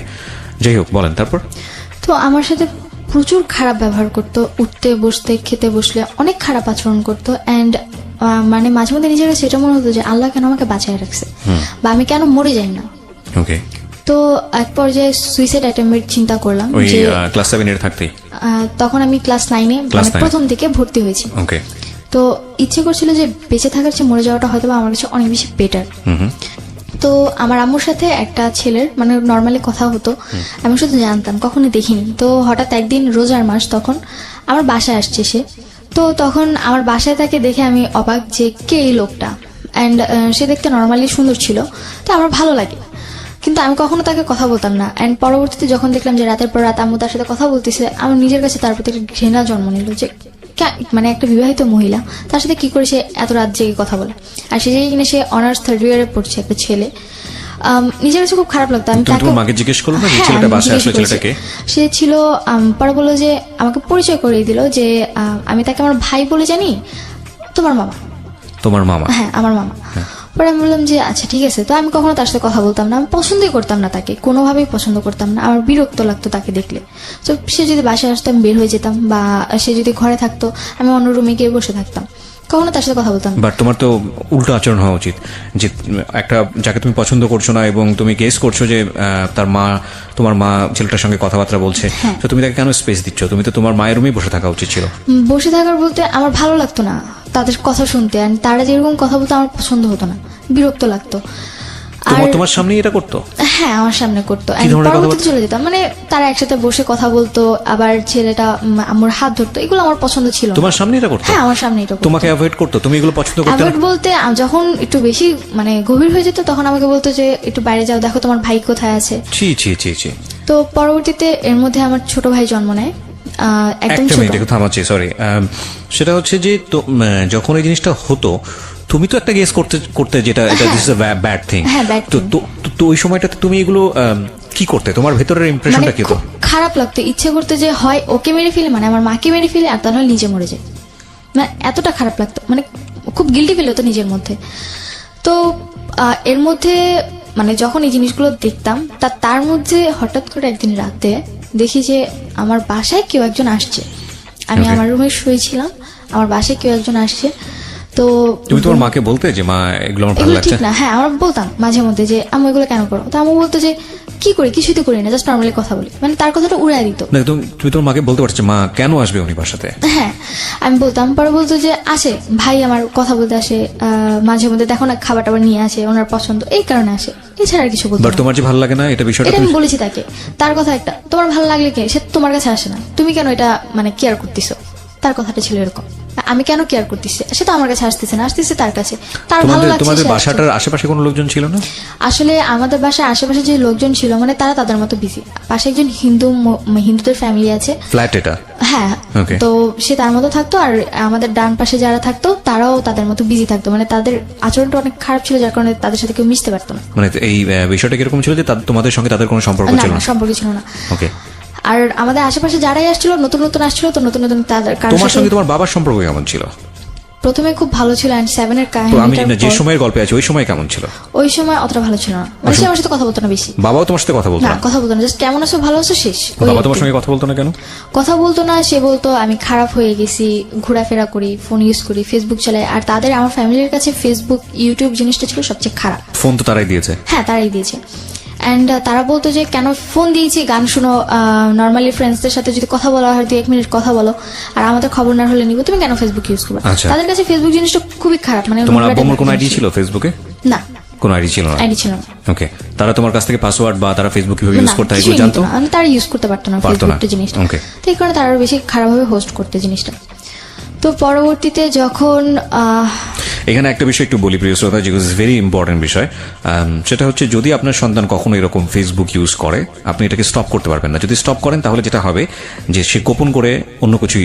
যাই হোক, বলেন তারপর। তো আমার সাথে প্রচুর খারাপ ব্যবহার করতো, উঠতে বসতে খেতে বসলে অনেক খারাপ আচরণ করতো। অ্যান্ড মানে মাঝে মধ্যে নিজের কাছে এটা মনে হতো যে আল্লাহ কেন আমাকে বাঁচিয়ে রাখছে, বা আমি কেন মরে যাই না। ওকে। তো এক পর্যায়ে সুইসাইড অ্যাটেম্পের চিন্তা করলাম ওই যে ক্লাস 7 এর থাকতেই, তখন আমি ক্লাস 9-এ প্রথম দিকে ভর্তি হয়েছি। ওকে। তো ইচ্ছে করছিল যে বেঁচে থাকার চেয়ে মরে যাওয়াটা হয়তো আমার কাছে অনেক বেশি বেটার। তো আমার আম্মুর সাথে একটা ছেলের মানে নর্মালি কথা হতো, আমি শুধু জানতাম, কখনো দেখিনি। তো হঠাৎ একদিন রোজার মাস, তখন আমার বাসায় আসছে সে। তো তখন আমার বাসায় তাকে দেখে আমি অবাক যে কে এই লোকটা। অ্যান্ড সে দেখতে নর্মালি সুন্দর ছিল, তো আমার ভালো লাগে, কিন্তু আমি কখনো তাকে কথা বলতাম না। অ্যান্ড পরবর্তীতে যখন দেখলাম যে রাতের পর রাত আম্মু তার সাথে কথা বলতেছে, আমার নিজের কাছে তার প্রতি একটা ঘৃণা জন্ম নিল যে মানে একটা বিবাহিত মহিলা তার সাথে কি করে সে এত রাত জেগে কথা বলে। আর সে জেগে কিনা সে অনার্স 3rd ইয়ারে পড়ছে, একটা ছেলে। নিজের কাছে খুব খারাপ লাগতো। আমি তাকে মাকে জিজ্ঞেস করলো না যে ছেলেটা বাসায় আসলে ছেলেটাকে, সে ছিল পরে বললো যে আমাকে পরিচয় করিয়ে দিল যে আমি তাকে আমার ভাই বলে জানি, তোমার মামা। তোমার মামা? হ্যাঁ, আমার মামা। পরে আমি বললাম যে আচ্ছা ঠিক আছে। তো আমি কখনো তার সাথে কথা বলতাম না, আমি পছন্দই করতাম না তাকে, কোনোভাবেই পছন্দ করতাম না, আমার বিরক্ত লাগতো তাকে দেখলে। তো সে যদি বাসায় আসতো আমি বের হয়ে যেতাম, বা সে যদি ঘরে থাকতো আমি অন্য রুমে গিয়ে বসে থাকতাম, কখনো তার সাথে কথা বলতাম না। বাট তোমার তো উল্টো আচরণ হওয়া উচিত, যে একটা যাকে তুমি পছন্দ করছো না এবং তুমি গেস করছো যে তার মা, তোমার মা ছেলেটার সঙ্গে কথাবার্তা বলছে, তো তুমি তাকে কেন স্পেস দিচ্ছ? তুমি তো তোমার মায়ের রুমেই বসে থাকা উচিত ছিল। বসে থাকার বলতে আমার ভালো লাগতো না তাদের কথা শুনতে, আর তারা যেরকম কথা বলতো আমার পছন্দ হতো না, বিরক্ত লাগতো। তোমার সামনে এটা করতো? হ্যাঁ, আমার সামনে করতো। পরবর্তীতে চলে যেতাম, মানে তারা একসাথে বসে কথা বলতো, আবার ছেলেটা আমার হাত ধরতো, এগুলো আমার পছন্দ ছিল। তোমার সামনে এটা করতো? হ্যাঁ, আমার সামনে এটা করতো। তোমাকে অ্যাভয়েড করতো? তুমি এগুলো পছন্দ করতে? অ্যাভয়েড বলতে যখন একটু বেশি মানে গভীর হয়ে যেত তখন আমাকে বলতো যে একটু বাইরে যাও, দেখো তোমার ভাই কোথায় আছে। ছি ছি ছি ছি। তো পরবর্তীতে এর মধ্যে আমার ছোট ভাই জন্ম নেয়, একদম একটা ছোট। মিনিট একটু থামাচ্ছি, সরি। সেটা হচ্ছে যে যখন এই জিনিসটা হতো তুমি তো একটা গেস করতে যেটা এটা this is a bad thing. তো ওই সময়টাতে তুমি এগুলো কি করতে? তোমার ভেতরের ইমপ্রেশনটা কি হতো? খারাপ লাগতো, ইচ্ছে করতে যে হয় ওকে মেরে ফেলে, মানে আমার মাকে মেরে ফেলে, আর তাহলে নিজে মরে যায়। মানে এতটা খারাপ লাগতো, মানে খুব গিল্টি ফিল হতো নিজের মধ্যে। তো এর মধ্যে মানে যখন এই জিনিসগুলো দেখতাম, তার মধ্যে হঠাৎ করে একদিন রাতে দেখি যে আমার বাসায় কেউ একজন আসছে। আমি আমার রুমে শুয়েছিলাম, আমার বাসায় কেউ একজন আসছে। তো তুমি তোমার মাকে বলতে যে মা এগুলো আমার ভালো লাগছে না? হ্যাঁ, আমরা বলতাম মাঝে মধ্যে যে আম্মু এগুলো কেন করো। তো আম্মু বলতো যে কি করি, কিছুই তো করি না, জাস্ট নর্মালি কথা বলি, মানে তার কথাটা উড়াই দিত। তুমি তোমার মাকে বলতে পারছো মা কেন আসবে উনি বাসাতে? হ্যাঁ, আমি বলতাম। পরে বলতো যে আসে ভাই আমার কথা বলতে আসে, মাঝে মধ্যে দেখো না খাবার টাবার নিয়ে আসে, ওনার পছন্দ, এই কারণে আসে, এছাড়া আর কিছু বলতো না। তোমার যে ভালো লাগে না এটা বিষয়টা আমি বলেছি তাকে, তার কথা একটা, তোমার ভালো লাগলে কে, সে তোমার কাছে আসে না, তুমি কেন এটা মানে কেয়ার করতেছো, তার কথাটা ছিল এরকম। আমি কেন কেয়ার করতেছি, সে তো আমার কাছে আসতেছে না, আসতেছে তার কাছে, তার ভালো লাগছে। তোমাদের বাসাটার আশেপাশে কোনো লোকজন ছিল না? আসলে আমাদের বাসার আশেপাশে যে লোকজন ছিল মানে তারা তাদের মতো বিজি। পাশে একজন হিন্দুদের ফ্যামিলি আছে, ফ্ল্যাট এটা। হ্যাঁ, তো সে তার মতো থাকতো, আর আমাদের ডান পাশে যারা থাকতো তারাও তাদের মতো বিজি থাকতো, মানে তাদের আচরণটা অনেক খারাপ ছিল, যার কারণে তাদের সাথে কেউ মিশতে পারতো না। মানে এই বিষয়টা কিরকম ছিল যে তোমাদের সঙ্গে তাদের কোনো সম্পর্ক ছিল না? সম্পর্ক ছিল না। ওকে। আর আমাদের আশেপাশে যারাই আসছিল নতুন নতুন আসছিল, তো নতুন নতুন তাদের তোমার সঙ্গে তোমার বাবার সম্পর্ক কেমন ছিল? প্রথমে খুব ভালো ছিল, এন্ড 7 এর কাহিনী। তো আমি যে সময়ের গল্পে আছে ওই সময় কেমন ছিল? ওই সময় অতটা ভালো ছিল না, মানে সে আমার সাথে কথা বলতো না বেশি। বাবাও তোমার সাথে কথা বলতো না? কথা বলতো না, জাস্ট কেমন আছো ভালো আছো শেষ। বাবা তোমার সঙ্গে কথা বলতো না কেন? কথা বলতো না, সে বলতো আমি খারাপ হয়ে গেছি, ঘোরাফেরা করি, ফোন ইউজ করি, ফেসবুক চালাই। আর তাদের আমার ফ্যামিলির কাছে ফেসবুক ইউটিউব জিনিসটা ছিল সবচেয়ে খারাপ। ফোন তো তারাই দিয়েছে? হ্যাঁ, তারাই দিয়েছে। অ্যান্ড তারা বলতো যে কেন ফোন দিয়েছি, গান শুনো, নর্মালি ফ্রেন্ডসদের সাথে যদি কথা বলা হয় 2-1 মিনিট কথা বলো, আর আমাদের খবর না হলে নিব, তুমি কেন ফেসবুক ইউজ করবে? তাদের কাছে ফেসবুক জিনিসটা খুবই খারাপ। মানে তোমার আব্বুর কোনো আইডি ছিল ফেসবুকে? না, কোনো আইডি ছিল না। আইডি ছিল না। ওকে। তারা তোমার কাছ থেকে পাসওয়ার্ড বা তারা ফেসবুক কিভাবে ইউজ করতে হয় এগুলো জানতো? আমি তারা ইউজ করতে পারতো না ফেসবুকটা জিনিসটা। ওকে। তো এই কারণে তারা আরো বেশি খারাপভাবে হোস্ট করতে জিনিসটা। তো পরবর্তীতে যখন এখানে একটা বিষয় একটু বলি প্রিয় শ্রোতা, যেগুলো ভেরি ইম্পর্টেন্ট বিষয়। সেটা হচ্ছে যদি আপনার সন্তান কখনো এরকম ফেসবুক ইউজ করে, আপনি এটাকে স্টপ করতে পারবেন না। যদি স্টপ করেন তাহলে যেটা হবে যে সে গোপন করে অন্য কিছুই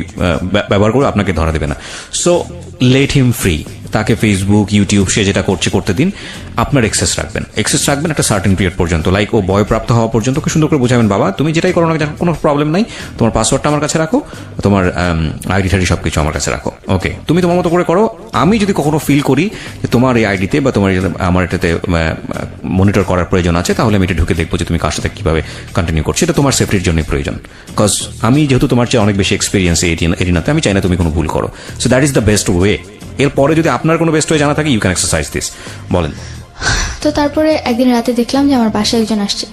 ব্যবহার করে আপনাকে ধরা দেবে না। সো লেট হিম ফ্রি, তাকে ফেসবুক ইউটিউব সে যেটা করছে করতে দিন। আপনার এক্সেস রাখবেন একটা সার্টেন পিরিয়ড পর্যন্ত, লাইক ও বয়প্রাপ্ত হওয়া পর্যন্ত খুব সুন্দর করে বোঝাবেন, বাবা তুমি যেটাই করো না কেন কোনো প্রবলেম নাই, তোমার পাসওয়ার্ডটা আমার কাছে রাখো, তোমার আইডি টাইডি সবকিছু আমার কাছে রাখো, ওকে তুমি তোমার মতো করে করো। আমি যদি কখনো ফিল করি যে তোমার এই আইডিতে বা তোমার আমার এটাতে মনিটর করার প্রয়োজন আছে, তাহলে আমি এটা ঢুকে দেখবো যে তুমি কার সাথে কিভাবে কন্টিনিউ করছো। এটা তোমার সেফটির জন্যই প্রয়োজন, বিকজ আমি যেহেতু তোমার চেয়ে অনেক বেশি এক্সপিরিয়েন্স এই এরিনাতে, আমি চাই না তুমি কোনো ভুল করো। So that is the best way. এরপরে যদি আপনার কোনো বেস্ট ওয়ে জানা থাকে, ইউ ক্যান এক্সারসাইজ দিস। বলেন। তো তারপরে একদিন রাতে দেখলাম যে আমার বাসায় একজন আসছে।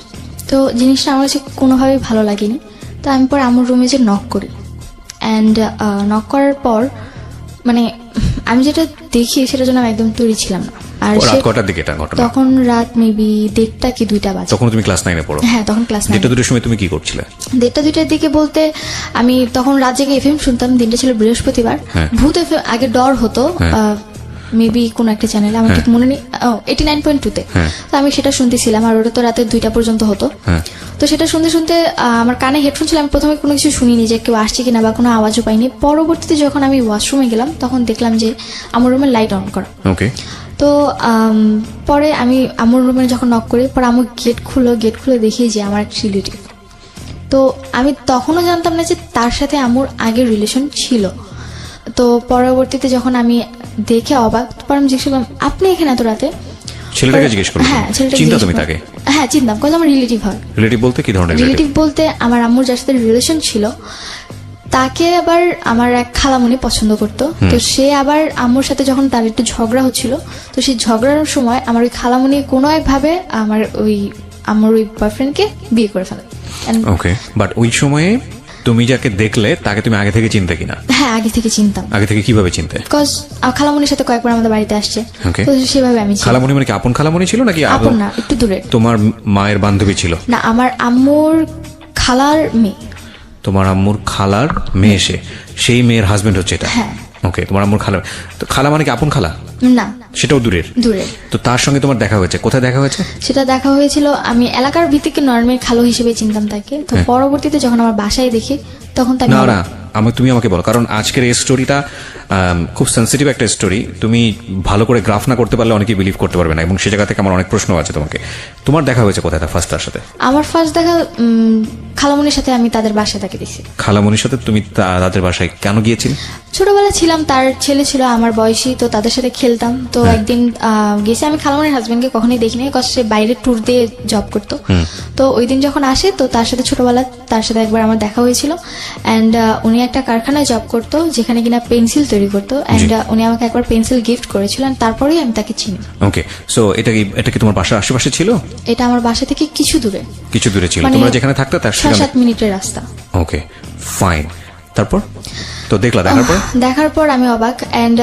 তো জিনিসটা আমার কাছে কোনোভাবেই ভালো লাগেনি। তো আমি পরে আমার রুমে যে নক করি, অ্যান্ড নক করার পর মানে আমি যেটা দেখি সেটার জন্য আমি একদম তৈরি ছিলাম না। আর রাত কটার দিকে এটা ঘটনা? তখন রাত মেবি 1:30 কি 2টা বাজে। তখন তুমি ক্লাস 9 এ পড়ো? হ্যাঁ, তখন ক্লাস 9। 1:30-2টার সময় তুমি কি করছিলে? 1:30-2টার দিকে বলতে আমি তখন রাত জেগে এফএম শুনতাম। দিনটা ছিল বৃহস্পতিবার। ভূত এফএম আগে ডর হতো মেবি কোন একটা চ্যানেলে, আমার ঠিক মনে নেই, 89.2-তে। তো আমি সেটা শুনতেছিলাম, আর ওটা তো রাতে 2টা পর্যন্ত হতো। তো সেটা শুনতে শুনতে আমার কানে হেডফোন ছিল, আমি প্রথমে কোনো কিছু শুনিনি যে কেউ আসছে কিনা বা কোনো আওয়াজও পাইনি। পরবর্তীতে যখন আমি ওয়াশরুমে গেলাম তখন দেখলাম যে আমার রুমের লাইট অন করা। ওকে। তো পরে আমি আমার রুমে যখন নক করি, পরে আমার গেট খুলে দেখি যে আমার এক রিলেটিভ। তো আমি তখনও জানতাম না যে তার সাথে আমার আগের রিলেশন ছিল। তো পরবর্তীতে যখন আমি দেখে অবাক, পর আমি জিজ্ঞেস করলাম আপনি এখানে এত রাতে? ছেলেটাকে জিজ্ঞেস করলাম। হ্যাঁ, চিন্তা তুমি তাকে? হ্যাঁ, চিনতাম, কারণ আমার রিলেটিভ হয়। রিলেটিভ বলতে কি ধরনের রিলেটিভ? বলতে আমার আম্মুর যার সাথে রিলেশন ছিল তাকে আবার আমার এক খালামণি পছন্দ করতো। তো সে আবার আম্মুর সাথে যখন তার একটু ঝগড়া হচ্ছিল, তো সেই ঝগড়ার সময় আমার ওই খালামণি কোনো একভাবে আমার ওই বয়ফ্রেন্ডকে বিয়ে করে ফেলে। ওকে, বাট ওই সময়ে তুমি যাকে দেখলে তাকে তুমি আগে থেকে চিনতে কিনা? হ্যাঁ, আগে থেকে চিনতাম। আগে থেকে কিভাবে চিনতে? বিকজ খালামণির সাথে কয়েকবার আমাদের বাড়িতে আসছে, Okay. তো সেভাবে আমি চিনি। খালামণি মানে কি আপন খালামণি ছিল নাকি আপন না, একটু দূরে। তোমার মায়ের বান্ধবী ছিল? না, আমার আম্মুর খালার মেয়ে। তোমার আম্মুর খালার মেয়ে, সেই মেয়ের হাজবেন্ড হচ্ছে এটা? হ্যাঁ। ওকে, তোমার আম্মুর খালা। তো খালা মানে কি আপন খালা? না, সেটাও দূরের? দূরের। তো তার সঙ্গে তোমার দেখা হয়েছে, কোথায় দেখা হয়েছে? সেটা দেখা হয়েছিল, আমি এলাকার ভিত্তিকে নর্মের খালো হিসেবে চিনতাম তাকে। তো পরবর্তীতে যখন আমার বাসায় দেখি তখন তাকে না তুমি আমাকে বলো, কারণ আজকের এই স্টোরিটা খুব সেন্সিটিভ একটা স্টোরি। তুমি ভালো করে গ্রাফ না করতে পারলে অনেকেই বিলিভ করতে পারবে না, এবং সে জায়গা থেকে আমার অনেক প্রশ্ন আছে তোমাকে। তোমার দেখা হয়েছে কোথায় ফার্স্ট তার সাথে? আমার ফার্স্ট দেখা খালামণির সাথে, আমি তাদের বাসায় তাকে দিছি। খালামণির সাথে তুমি তাদের বাসায় কেন গিয়েছিলে? ছোটবেলা ছিলাম, তার ছেলে ছিল আমার বয়সী, তো তাদের সাথে খেলতাম। তো একদিন গেছি, আমি খালামণির হাজবেন্ডকে কখনোই দেখিনি, বিকজ সে বাইরে ট্যুর দিয়ে জব করতো। তো ওই দিন যখন আসে, তো তার সাথে ছোটবেলা তার সাথে একবার আমার দেখা হয়েছিল। অ্যান্ড উনি একটা কারখানায় জব করতো যেখানে কিনা পেন্সিল তৈরি করতো, অ্যান্ড উনি আমাকে একবার পেন্সিল গিফট করেছিলেন, তারপরেই আমি তাকে চিনি। ওকে, সো এটা কি তোমার বাসার আশেপাশে ছিল? এটা আমার বাসা থেকে কিছু দূরে ছিল। তোমরা যেখানে থাকতে তার 7 মিনিটের রাস্তা। ওকে, ফাইন। তারপর তো দেখার পর আমি অবাক, অ্যান্ড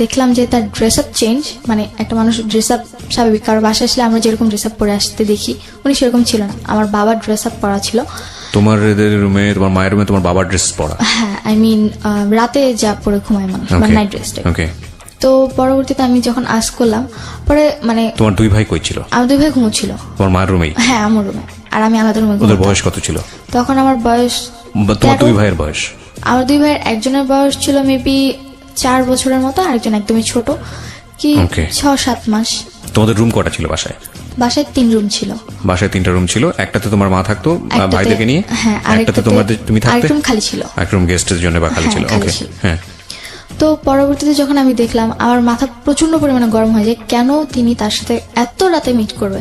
দেখলাম যে তার ড্রেস আপ চেঞ্জ। মানে একটা মানুষ ড্রেস আপ স্বাভাবিক, কারো বাসা আসলে আমরা যেরকম ড্রেস আপ পরে আসতে দেখি, উনি সেরকম ছিল না। আমার বাবার ড্রেস আপ পরা ছিল। তোমার রুমে, তোমার মায়ের রুমে তোমার বাবার ড্রেস পরা? হ্যাঁ, আই মিন রাতে যা পরে ঘুমায় মানুষ, নাইট ড্রেসটা। ওকে। তো পরবর্তীতে আমি যখন আস করলাম, পরে মানে তোমার 2 ভাই কই ছিল? আমার 2 ভাই ঘুমোচ্ছিল তোমার মায়ের রুমেই? হ্যাঁ, আমার রুমে, আর আমি আলাদা রুমে। ওদের বয়স কত ছিল তখন? আমার বয়স, তোমার 2 ভাইয়ের বয়স? আমার 2 ভাইয়ের একজনের বয়স ছিল মেবি 4 বছরের মতো, আরেকজন একদমই ছোট, কি 6-7 মাস। তোমাদের রুম কটা ছিল বাসায়? বাসায় 3 রুম ছিল। বাসায় 3টা রুম ছিল, একটাতে তোমার মা থাকতো ভাইদেরকে নিয়ে, হ্যাঁ, একটাতে তুমি থাকতে, আরেকটা রুম খালি ছিল, এক রুম গেস্টের জন্য বা খালি ছিল। ওকে, হ্যাঁ। তো পরবর্তীতে যখন আমি দেখলাম, আমার মাথা প্রচন্ড পরিমাণে গরম হয়ে যায়, কেন তিনি তার সাথে এত রাতে মিট করবে।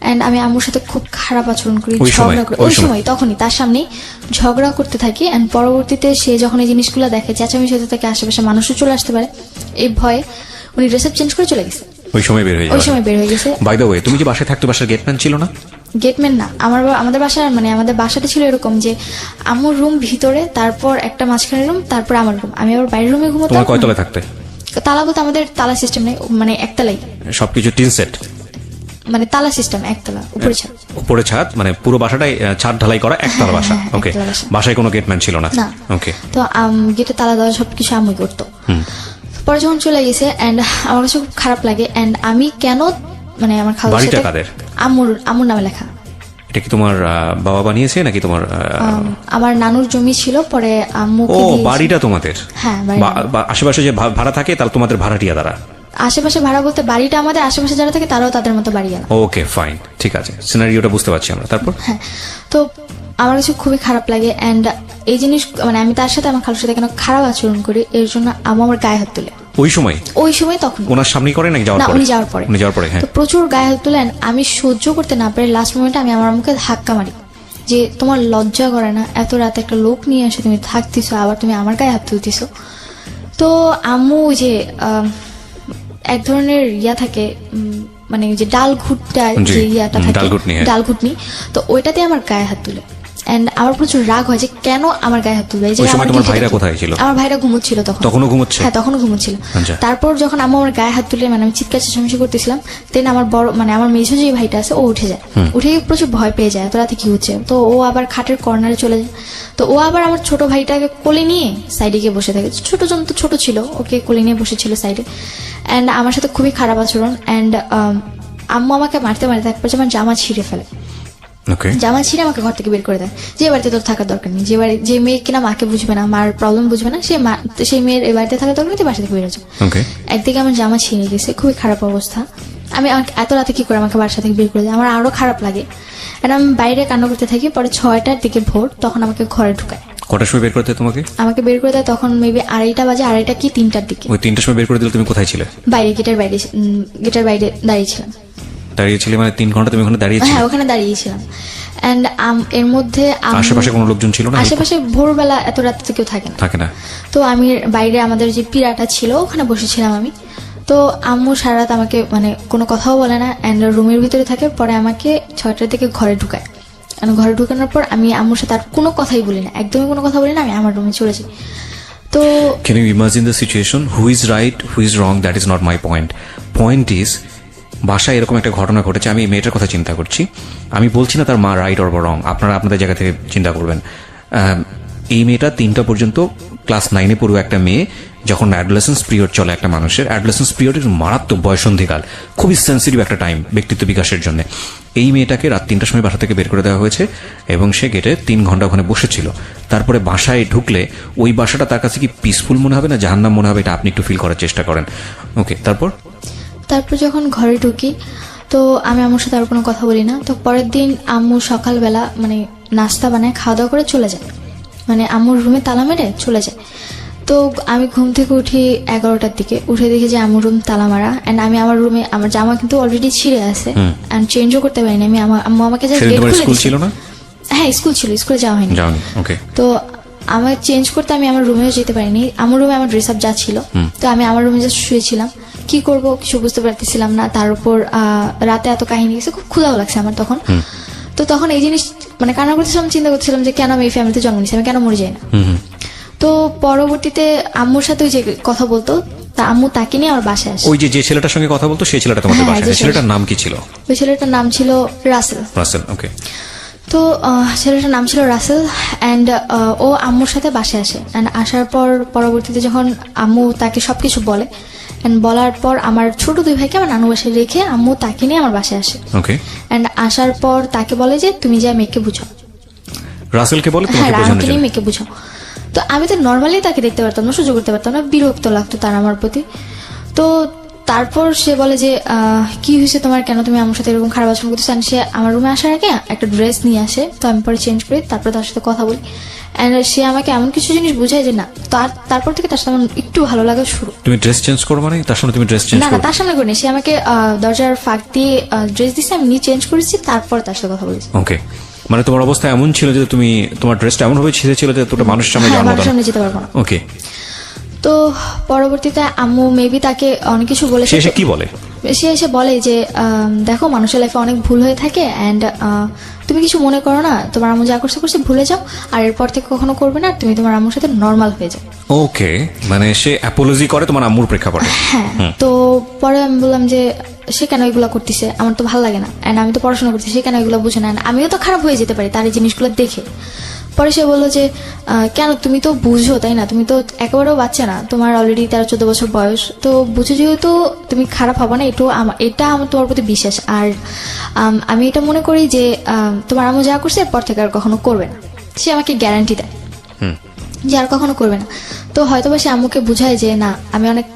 এন্ড আমি আম্মুর সাথে খুব খারাপ আচরণ করি, ঝগড়া করি ওই সময়, তখনই তার সামনেই ঝগড়া করতে থাকি। এন্ড পরবর্তীতে সে যখন এই জিনিসগুলো দেখে, চেঁচামেচি হতে থাকে, আশেপাশে মানুষও চলে আসতে পারে, এই ভয়ে উনি ড্রেস আপ চেঞ্জ করে চলে গেছে। ওই সময় বের হয়ে গেছে। বাই দ্য ওয়ে, তুমি যে বাসায় থাকতো, বাসার গেটম্যান ছিল না? গেটম্যান না, আমাদের বাসার মানে আমাদের বাসাটা ছিল এরকম যে আমার রুম ভিতরে, তারপর একটা মাঝখানের রুম, তারপর আমার রুম, আমি আবার বাইরের রুমে ঘুমাতাম। তোমার কয় তলায় থাকতে? তালা বলতে আমাদের তালা সিস্টেম নেই, মানে একতলাই সবকিছু টিন সেট, মানে তালা সিস্টেম, একতলা উপরে ছাদ, মানে পুরো বাসাটাই ছাদ ঢালাই করা একতলা বাসা। ওকে, বাসায় কোনো গেটম্যান ছিল না? ওকে, তো গেটে তালা দেওয়া সবকিছু আমি করতো। তো পরে যখন চলে গেছে অ্যান্ড আমার কাছে খুব খারাপ লাগে অ্যান্ড আমি কেন মানে আমার খালার বাড়িটা সাথে কাদের? আম্মুর নামে লেখা। এটা কি তোমার বাবা বানিয়েছে নাকি তোমার আমার নানুর জমি ছিল, পরে আম্মুকে ও দিয়েছি। বাড়িটা তোমাদের? হ্যাঁ, বাড়ি আমার। আশেপাশে যে ভাড়া থাকে তাহলে তোমাদের ভাড়াটিয়া দ্বারা? আশেপাশে ভাড়া বলতে বাড়িটা আমাদের, আশেপাশে যারা থাকে তারাও তাদের মতো বাড়ি আনা। ওকে ফাইন, ঠিক আছে, সিনারিওটা বুঝতে পারছি আমরা। তারপর? হ্যাঁ, তো আমার কাছে খুবই খারাপ লাগে অ্যান্ড এই জিনিস মানে আমি তার সাথে আমার খালুর সাথে কেন খারাপ আচরণ করি এর জন্য আম্মু আমার গায়ে হাত তুলে। ওই সময় তখন ওনার সামনেই করে নাকি যাওয়ার না, পরে? উনি যাওয়ার পরে। উনি যাওয়ার পরে, হ্যাঁ। তো প্রচুর গায়ে হাত তুলেন, আমি সহ্য করতে না পারে লাস্ট মোমেন্টে আমি আমার আম্মুকে ধাক্কা মারি যে তোমার লজ্জা করে না, এত রাতে একটা লোক নিয়ে এসে তুমি থাকতেছো, আবার তুমি আমার গায়ে হাত তুলতেছো। তো আম্মু ওই যে এক ধরনের ইয়া থাকে, মানে যে ডাল ঘুটটার জি, যে ইয়াটা থাকে, ডালঘুটনি, হ্যাঁ। ডাল ঘুটনি, তো ওইটাতে আমার গায়ে হাত তুলে এন্ড আমার প্রচুর রাগ হয় যে কেন আমার গায়ে হাত তুলবে। এই যে ওই সময় আমার তোমার কি ভাইরা সেটা কি? কোথায় ছিল? আমার ভাইরা ঘুমোচ্ছিল তখন। তখনও ঘুমোচ্ছে? হ্যাঁ, তখনও ঘুমোচ্ছিল। আচ্ছা। তারপর যখন আম্মু আমার গায়ে হাত তুলে মানে আমি চিৎকার চেঁচামেচি করতেছিলাম, দেন আমার বড় মানে আমার মেঝো যে ভাইটা আছে ও উঠে যায়, উঠে প্রচুর ভয় পেয়ে যায় এত রাতে কি হচ্ছে। তো ও আবার খাটের কর্নারে চলে যায়, তো ও আবার আমার ছোট ভাইটাকে কোলে নিয়ে সাইডে গিয়ে বসে থাকে। ছোট জন তো ছোট ছিল, ওকে কোলে নিয়ে বসেছিল সাইডে অ্যান্ড আমার সাথে খুবই খারাপ আচরণ অ্যান্ড আম্মু আমাকে মারতে মারতে এক পর্যায়ে আমার জামা ছিঁড়ে ফেলে। ওকে। জামা ছিঁড়ে আমাকে ঘর থেকে বের করে দেয়, যে বাড়িতে তোর থাকার দরকার নেই, যে মেয়ে কিনা মাকে বুঝবে না, মার প্রবলেম বুঝবে না, সেই মেয়ের এই বাড়িতে থাকার দরকার নেই, তুই বাসা থেকে বেরোচ্ছে। ওকে। একদিকে আমার জামা ছিঁড়ে গেছে, খুবই খারাপ অবস্থা। এত রাতে কি করে আমাকে বাসা থেকে বের করে দেয়, আমার আরো খারাপ লাগে। আর আমি বাইরে কান্না করতে থাকি। পরে 6টার দিকে ভোর, তখন আমাকে ঘরে ঢুকায়। কটার সময় বের করতে তোমাকে? আমাকে বের করে দেয় তখন মেবি 2:30 বাজে, 2:30 কি 3টার দিকে। ওই 3টার সময় বের করে দিলে তুমি কোথায় ছিলে? বাইরে, গেটের বাইরে দাঁড়িয়েছিলাম। দাঁড়িয়েছিলে মানে 3 ঘন্টা তুমি ওখানে দাঁড়িয়েছিলে? হ্যাঁ, ওখানে দাঁড়িয়েছিলাম এন্ড এর মধ্যে আশেপাশে কোনো লোকজন ছিল না? আশেপাশে ভোরবেলা এত রাতে তো কেউ থাকে না। তো আমি বাইরে আমাদের যে পিড়াটা ছিল ওখানে বসেছিলাম আমি। তো আম্মু সারা রাত আমাকে মানে কোনো কথাও বলে না এন্ড রুমের ভিতরে থাকে। পরে আমাকে 6টার দিকে ঘরে ঢুকায়। ঘরে ঢুকানোর পর আমি আম্মুর সাথে আর কোনো কথাই বলি না, একদমই কোনো কথা বলি না, আমি আমার রুমে চলে যাই। তো Can you imagine the situation? Who is right, who is wrong? That is not my point. Point is, বাসায় এরকম একটা ঘটনা ঘটেছে, আমি এই মেয়েটার কথা চিন্তা করছি। আমি বলছি না তার মা রাইট অর রং, আপনারা আপনাদের জায়গা থেকে চিন্তা করবেন। এই মেয়েটা 3টা পর্যন্ত ক্লাস 9-এ পড়ুয়া একটা মেয়ে। যখন অ্যাডোলেসেন্স পিরিয়ড চলে একটা মানুষের, অ্যাডোলেসেন্স পিরিয়ড মারাত্মক বয়সন্ধিকাল, খুবই সেন্সিটিভ একটা টাইম ব্যক্তিত্ব বিকাশের জন্য। এই মেয়েটাকে রাত 3টার সময় বাসা থেকে বের করে দেওয়া হয়েছে এবং সে গেটে 3 ঘন্টা ওখানে বসেছিল। তারপরে বাসায় ঢুকলে ওই বাসাটা তার কাছে কি পিসফুল মনে হবে না জাহান্নাম মনে হবে, এটা আপনি একটু ফিল করার চেষ্টা করেন। ওকে, তারপর যখন ঘরে ঢুকি তো আমি আম্মুর সাথে আর কোনো কথা বলি না। তো পরের দিন আম্মু সকালবেলা মানে নাস্তা বানায় খাওয়া দাওয়া করে চলে যায়, মানে আম্মুর রুমে তালা মেরে চলে যায়। তো আমি ঘুম থেকে উঠি 11টার দিকে, উঠে দেখি যে আম্মুর রুম তালা মারা অ্যান্ড আমি আমার রুমে, আমার জামা কিন্তু অলরেডি ছিঁড়ে আছে অ্যান্ড চেঞ্জও করতে পারিনি আমি। আম্মু আমাকে জাস্ট গেট খুলে স্কুল ছিল না? হ্যাঁ, স্কুল ছিল, স্কুলে যাওয়া হয়নি। ওকে। তো আমার চেঞ্জ করতে আমি আমার রুমেও যেতে পারিনি। আমার রুমে আমার ড্রেস আপ যা ছিল, তো আমি আমার রুমে জাস্ট শুয়েছিলাম। কি করব কিছু বুঝতে পারতেছিলাম না। তার উপর রাতে এত কাহিনী গেছে, খুব ক্ষুধাও লাগছে আমার তখন। তো তখন এই জিনিস মানে কান্না করতেছিলাম, চিন্তা করতেছিলাম যে কেন আমি এই ফ্যামিলিতে জন্ম নিয়েছি, আমি কেন মরে যাই না। তো পরবর্তীতে আম্মুর সাথে ওই যে কথা বলতো, তা আম্মু তাকে নিয়ে আমার বাসায় আসে। ওই যে ছেলেটার সঙ্গে কথা বলতো সেই ছেলেটা তোমাদের হ্যাঁ, বাসায়? যে ছেলেটার নাম কি ছিল? ওই ছেলেটার নাম ছিল রাসেল। ওকে। তো ছেলেটার নাম ছিল রাসেল অ্যান্ড ও আম্মুর সাথে বাসায় আসে অ্যান্ড আসার পর পরবর্তীতে যখন আম্মু তাকে সবকিছু বলে অ্যান্ড বলার পর আমার ছোট 2 ভাইকে আমার নানু বাসায় রেখে আম্মু তাকে নিয়ে আমার বাসায় আসে। ওকে। অ্যান্ড আসার পর তাকে বলে যে তুমি যা মেয়েকে বুঝাও। রাসেলকে বলে হ্যাঁ, তোমাকে বোঝানোর আমাকে নিয়ে জন্য? মেয়েকে বুঝাও। তো আমি তো নর্মালি তাকে দেখতে পারতাম না, সহ্য করতে পারতাম না, বিরক্ত লাগতো তার আমার প্রতি। তো তারপর সে বলে যে কি হয়েছে তোমার, কেন তুমি আমার সাথে এরকম খারাপ আচরণ করতেছো। সে আমার রুমে আসার আগে একটা ড্রেস নিয়ে আসে, তো আমি পরে চেঞ্জ করি, তারপর তার সাথে কথা বলি অ্যান্ড সে আমাকে এমন কিছু জিনিস বুঝায় যে না, তারপর থেকে তার সাথে আমার একটু ভালো লাগা শুরু। তুমি ড্রেস চেঞ্জ করো মানে তার সামনে তুমি ড্রেস চেঞ্জ না, করো? তার সামনে করিনি, সে আমাকে দরজার ফাঁক দিয়ে ড্রেস দিচ্ছে, আমি নিয়ে চেঞ্জ করেছি, তারপর তার সাথে কথা বলেছি। ওকে, মানে তোমার অবস্থা এমন ছিল যে তুমি তোমার ড্রেসটা এমন ভাবে ছিঁড়েছিল যে তোটা মানুষের সামনে যাওয়ার মতো? সামনে যেতে পারবো না। ওকে। তো পরবর্তীতে আম্মু মেবি তাকে অনেক কিছু বলেছে। সে কি বলে? সে এসে বলে যে দেখো, মানুষের লাইফে অনেক ভুল হয়ে থাকে অ্যান্ড তুমি কিছু মনে করো না, তোমার আম্মু যা করছে ভুলে যাও, আর এরপর থেকে কখনো করবে না, তুমি তোমার আম্মুর সাথে নর্মাল হয়ে যাও। ওকে, মানে সে অ্যাপোলজি করে তোমার আম্মুর প্রেক্ষাপটে? হ্যাঁ। তো পরে আমি বললাম যে সে কেন এগুলো করতেছে, আমার তো ভালো লাগে না, অ্যান্ড আমি তো পড়াশোনা করতেছি, সে কেন এগুলো বুঝে না, আমিও তো খারাপ হয়ে যেতে পারি তার এই জিনিসগুলো দেখে। পরে সে বললো যে কেন, তুমি তো বুঝো তাই না, তুমি তো একেবারেও বাচ্চা না, তোমার অলরেডি 13-14 বছর বয়স, তো বুঝো যেহেতু তুমি খারাপ হবে না, এটা আমার তোমার প্রতি বিশ্বাস। আর আমি এটা মনে করি যে তোমার আম্মু যা করছে এরপর থেকে আর কখনো করবে না, সে আমাকে গ্যারান্টি দেয় যে আর কখনো করবে না। তো হয়তো বা সে আম্মুকে বুঝায় যে না, আমি অনেক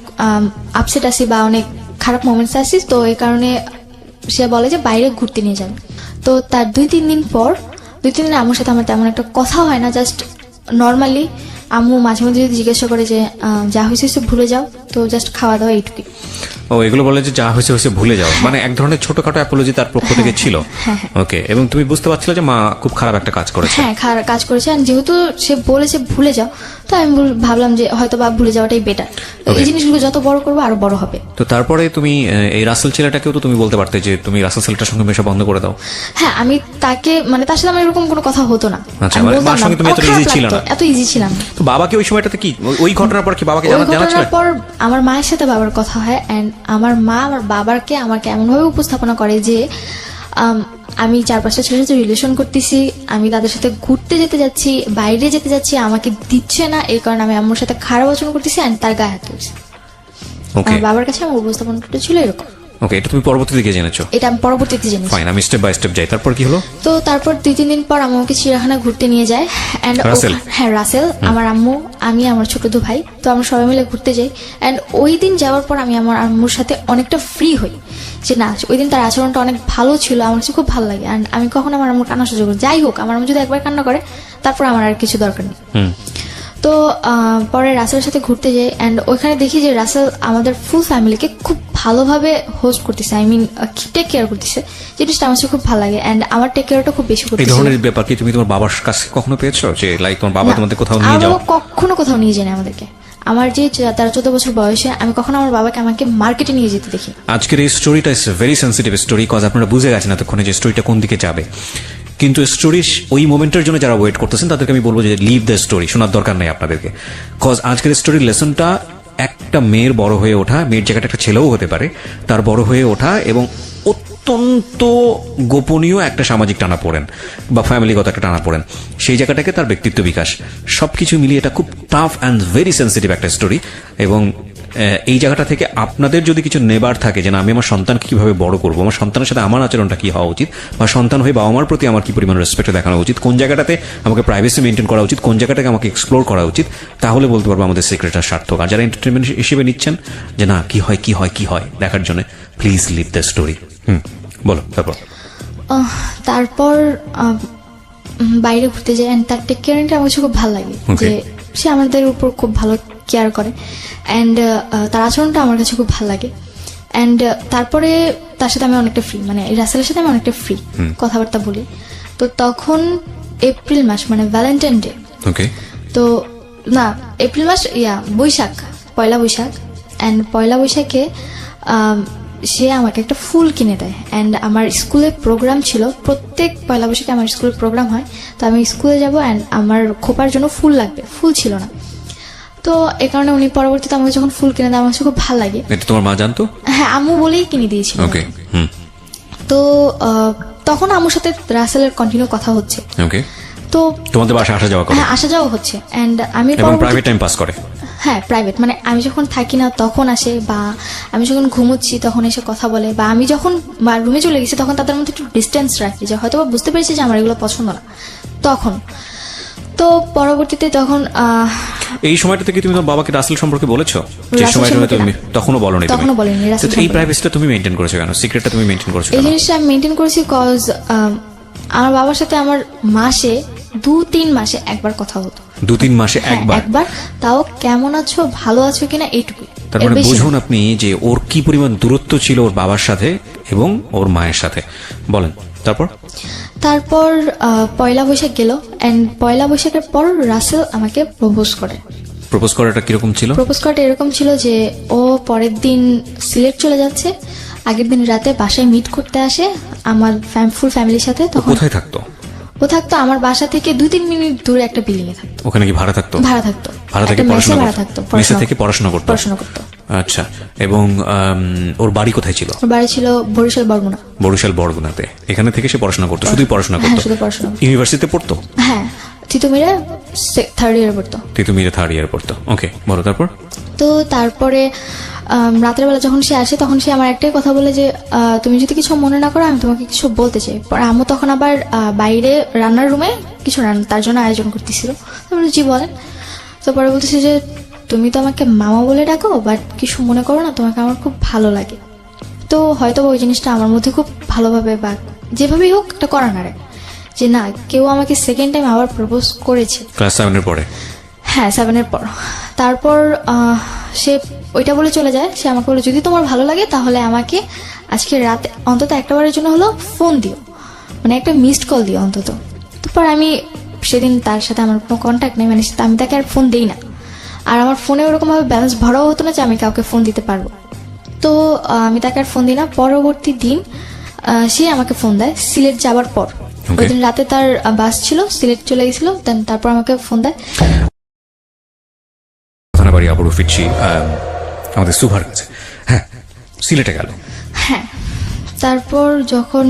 আপসেট আছি বা অনেক খারাপ মোমেন্টস আছি, তো এই কারণে সে বলে যে বাইরে ঘুরতে নিয়ে যাবে। তো তার 2-3 দিন পর, 2-3 দিন আম্মুর সাথে আমার তেমন একটা কথা হয় না, জাস্ট নর্মালি আম্মু মাঝে মাঝে যদি জিজ্ঞাসা করে যে যা হয়েছে ভুলে যাও, তো জাস্ট খাওয়া দাওয়া এইটুকুই। ও, এগুলো বলে যে যা হয়েছে ভুলে যাও, মানে এক ধরনের ছোটখাটো অ্যাপোলজি তার পক্ষ থেকে ছিল। ওকে, এবং তুমি বুঝতে পারছিলে যে মা খুব খারাপ একটা কাজ করেছে। হ্যাঁ, খারাপ কাজ করেছে, আর যেহেতু সে বলেছে ভুলে যাও, তো আমি ভাবলাম যে হয়তো বা ভুলে যাওয়াটাই বেটার, এই জিনিসগুলো যত বড় করবো আরো বড় হবে। তো তারপরে তুমি এই রাসেল ছেলেটাকেও তো তুমি বলতে পারতে যে তুমি রাসেল ছেলেটার সঙ্গে মেশা বন্ধ করে দাও। হ্যাঁ, আমি তাকে মানে তার সাথে আমার এরকম কোনো কথা হতো না। আচ্ছা, মানে মার সঙ্গে তুমি এত ইজি ছিল না, এত ইজি ছিলাম না। তো বাবাকে ওই সময়টাতে কি, ওই ঘটনার পর কি বাবাকে জানাচ্ছিল? পর আমার মায়ের সাথে বাবার কথা হয়, এন্ড আমার মা আমার বাবাকে আমাকে এমন ভাবে উপস্থাপনা করে যে আমি 4-5টা ছেলের সাথে রিলেশন করতেছি, আমি তাদের সাথে ঘুরতে যেতে যাচ্ছি, বাইরে যেতে যাচ্ছি, আমাকে দিচ্ছে না, এই কারণে আমি আম্মুর সাথে খারাপ আচরণ করতেছি, এন্ড তার গায়ে হাত তুলছি। আমার বাবার কাছে আমার উপস্থাপনাটা ছিল এরকম। ওকে, এটা তুমি পরবর্তীতে গিয়ে জেনেছো? এটা আমি পরবর্তীতে জেনেছি। ফাইন, আমি স্টেপ বাই স্টেপ যাই। তারপর কি হলো? তো তারপর 2-3 দিন পর আমাকে চিড়িয়াখানা ঘুরতে নিয়ে যায়, এন্ড হ্যাঁ রাসেল, আমার আম্মু, আমি, আমার ছোট দু ভাই, তো আমরা সবাই মিলে ঘুরতে যাই। এন্ড ওই দিন যাওয়ার পর আমি আমার আম্মুর সাথে অনেকটা ফ্রি হই, যে না ওই দিন তার আচরণটা অনেক ভালো ছিল, আমার কাছে খুব ভালো লাগে। এন্ড আমি কখনো আমার আম্মুর কান্না সহ্য করি, যাই হোক আমার আম্মু যদি একবার কান্না করে তারপর আমার আর কিছু দরকার নেই। তো পরে রাসেলের সাথে ঘুরতে যাই, এন্ড ওইখানে দেখি যে রাসেল আমাদের ফুল ফ্যামিলিকে খুব ভালোভাবে হোস্ট করতেছে, আই মিন টেক কেয়ার করতেছে, জিনিসটা আমার খুব ভালো লাগে। এন্ড আমার টেক কেয়ারটা খুব বেশি করতেছে। এই ধরনের ব্যাপার কি তুমি তোমার বাবার কাছে কখনো পেয়েছো, যে লাইক তোমার বাবা তোমাদের কোথাও নিয়ে যাও? কখনো কোথাও নিয়ে যায় না আমাদেরকে। আমার যে 13-14 বছর বয়সে আমি কখনো আমার বাবাকে আমাকে মার্কেটে নিয়ে যেতে দেখি। আজকের এই স্টোরিটা is very sensitive story, cause আপনারা বুঝে গেছেন এতক্ষণে যে স্টোরিটা কোন দিকে যাবে, কিন্তু স্টোরি ওই মোমেন্টের জন্য যারা ওয়েট করতেছেন তাদেরকে আমি বলবো যে লিভ দ্য স্টোরি, শোনার দরকার নেই আপনাদেরকে। কজ আজকের স্টোরির লেসনটা একটা মেয়ের বড় হয়ে ওঠা, মেয়ের জায়গাটা একটা ছেলেও হতে পারে, তার বড় হয়ে ওঠা এবং অত্যন্ত গোপনীয় একটা সামাজিক টানাপোড়েন বা ফ্যামিলিগত একটা টানাপোড়েন, সেই জায়গাটাকে তার ব্যক্তিত্ব বিকাশ, সবকিছু মিলিয়ে এটা খুব টাফ অ্যান্ড ভেরি সেন্সিটিভ একটা স্টোরি। এবং এই জায়গাটা থেকে আপনাদের যদি কিছু নেবার থাকে যে না আমি আমার সন্তানকে কিভাবে বড় করবো, আমার সন্তানের সাথে আমার আচরণটা কি হওয়া উচিত, বা সন্তান হয়ে বাবা মার প্রতি আমার কি পরিমাণ রেসপেক্ট দেখানো উচিত, কোন জায়গাটাতে আমাকে প্রাইভেসি মেনটেন করা উচিত, কোন জায়গাটাকে আমাকে এক্সপ্লোর করা উচিত, তাহলে বলতে পারবো আমাদের সিক্রেটটা সার্থক। আর যারা এন্টারটেনমেন্ট হিসেবে নিচ্ছেন যে না কি হয় কি হয় কি হয় দেখার জন্য, প্লিজ লিভ দ্য স্টোরি। বলো তারপর। তারপর বাইরে ঘুরতে যাই, এন্ড তার টেক কেয়ারিংটা আমার খুব ভালো লাগে, যে সে আমাদের উপর খুব ভালো কেয়ার করে, এন্ড তার আচরণটা আমার কাছে খুব ভালো লাগে। এন্ড তারপরে তার সাথে আমি অনেকটা ফ্রি, মানে রাসেলের সাথে আমি অনেকটা ফ্রি কথাবার্তা বলি। তো তখন এপ্রিল মাস, মানে ভ্যালেন্টাইন ডে, তো না এপ্রিল মাস বৈশাখ, পয়লা বৈশাখ, এন্ড পয়লা বৈশাখে সে আমাকে একটা ফুল কিনে দেয়। এন্ড আমার স্কুলে প্রোগ্রাম ছিল, প্রত্যেক পয়লা বৈশাখে আমার স্কুলে প্রোগ্রাম হয়, তো আমি স্কুলে যাব, এন্ড আমার খোপার জন্য ফুল লাগবে, ফুল ছিল না, তো এই কারণে উনি পরবর্তীতে আমাকে যখন ফুল কিনে দেয় আমার খুব ভালো লাগে। এটা তোমার মা জানতো? হ্যাঁ, আম্মু বলেই কিনে দিয়েছিল। তো তখন আম্মুর সাথে রাসেলের কন্টিনিউ কথা হচ্ছে। তো তোমাদের বাসায় আসা যাওয়া করে? হ্যাঁ, আসা যাওয়া হচ্ছে। এন্ড আমি প্রাইভেট টাইম পাস করে? হ্যাঁ, প্রাইভেট, মানে আমি যখন থাকি না তখন আসে, বা আমি যখন ঘুমোচ্ছি তখন এসে কথা বলে, বা আমি যখন রুমে চলে গেছি তখন তাদের মধ্যে একটু ডিস্টেন্স রাখি, যে হয়তো বুঝতে পেরেছি যে আমার এগুলো পছন্দ না তখন। তো পরবর্তীতে তখন এই সময়টা থেকে তুমি তোমার বাবাকে রাসেল সম্পর্কে বলেছো? যে সময়টা তুমি তখনও বলোনি? তখনও বলিনি। এই প্রাইভেসিটা তুমি মেইনটেইন করেছো কেন? সিক্রেটটা তুমি মেইনটেইন করেছো কেন? এই জিনিসটা আমি মেইনটেইন করেছি কজ আমার বাবার সাথে আমার মাসে 2-3 মাসে একবার কথা হতো। 2-3 মাসে একবার? তাও কেমন আছো, ভালো আছো কিনা, এইটুকুই। তার মানে বুঝুন আপনি যে ওর কি পরিমাণ দূরত্ব ছিল ওর বাবার সাথে এবং ওর মায়ের সাথে। বলেন তারপর পয়লা বৈশাখ গেল, এন্ড পয়লা বৈশাখের পর রাসেল আমাকে প্রপোজ করে। প্রপোজ করাটা কিরকম ছিল? প্রপোজ করাটা এরকম ছিল যে ও পরের দিন সিলেট চলে যাচ্ছে, আগের দিন রাতে বাসায় মিট করতে আসে আমার ফুল ফ্যামিলির সাথে। তখন কোথায় থাকতো? ও থাকতো আমার বাসা থেকে 2-3 মিনিট দূরে একটা বিল্ডিং এ থাকতো। ওখানে কি ভাড়া থাকতো? ভাড়া থাকতো। ভাড়া থেকে পড়াশোনা করতো? পড়াশোনা করতো। আচ্ছা, এবং ওর বাড়ি কোথায় ছিল? ওর বাড়ি ছিল বরিশাল বরগুনা। বরগুনাতে। এখানে থেকে সে পড়াশোনা করতো? শুধুই পড়াশোনা করতো? শুধু পড়াশোনা। ইউনিভার্সিটিতে পড়তো? হ্যাঁ, তিতুমিরে 3rd ইয়ারে পড়তো। তিতুমিরে 3rd ইয়ারে পড়তো। ওকে, বলো তারপর। তো তারপরে রাতের বেলা যখন সে আসে তখন সে আমার একটাই কথা বলে যে তুমি যদি কিছু মনে না করো আমি তোমাকে কিছু বলতে চাই। পরে আম্মু তখন আবার বাইরে রান্নার রুমে কিছু তার জন্য আয়োজন করতেছিল। তারপরে জি বলেন। তো পরে বলতেছে যে তুমি তো আমাকে মামা বলে ডাকো, বাট কিছু মনে করো না, তোমাকে আমার খুব ভালো লাগে। তো হয়তো ওই জিনিসটা আমার মধ্যে খুব ভালোভাবে বা যেভাবেই হোক একটা করা নাড়ে যে না, কেউ আমাকে সেকেন্ড টাইম আবার প্রপোজ করেছে। ক্লাস 7 এর পরে? হ্যাঁ, 7 এর পর। তারপর সে ওইটা বলে চলে যায়। সে আমাকে বলে যদি তোমার ভালো লাগে তাহলে আমাকে আজকে রাতে অন্তত একটাবারের জন্য হলো ফোন দিও, মানে একটা মিসড কল দিও অন্তত। তারপর আমি সেদিন তার সাথে আমার কোনো কন্ট্যাক্ট নেই, মানে আমি তাকে আর ফোন দিই না। আর আমার ফোনে ওরকমভাবে ব্যালেন্স ভরাও হতো না যে আমি কাউকে ফোন দিতে পারবো। তো আমি তাকে আর ফোন দিই না। পরবর্তী দিন সে আমাকে ফোন দেয় সিলেট যাবার পর। ওই দিন রাতে তার বাস ছিল, সিলেট চলে গেছিল। দেন তারপর আমাকে ফোন দেয়। থানাবাড়ি আবারও ফিরছি আমাদের সুভার কাছে। হ্যাঁ, সিলেটে গেল। হ্যাঁ, তারপর যখন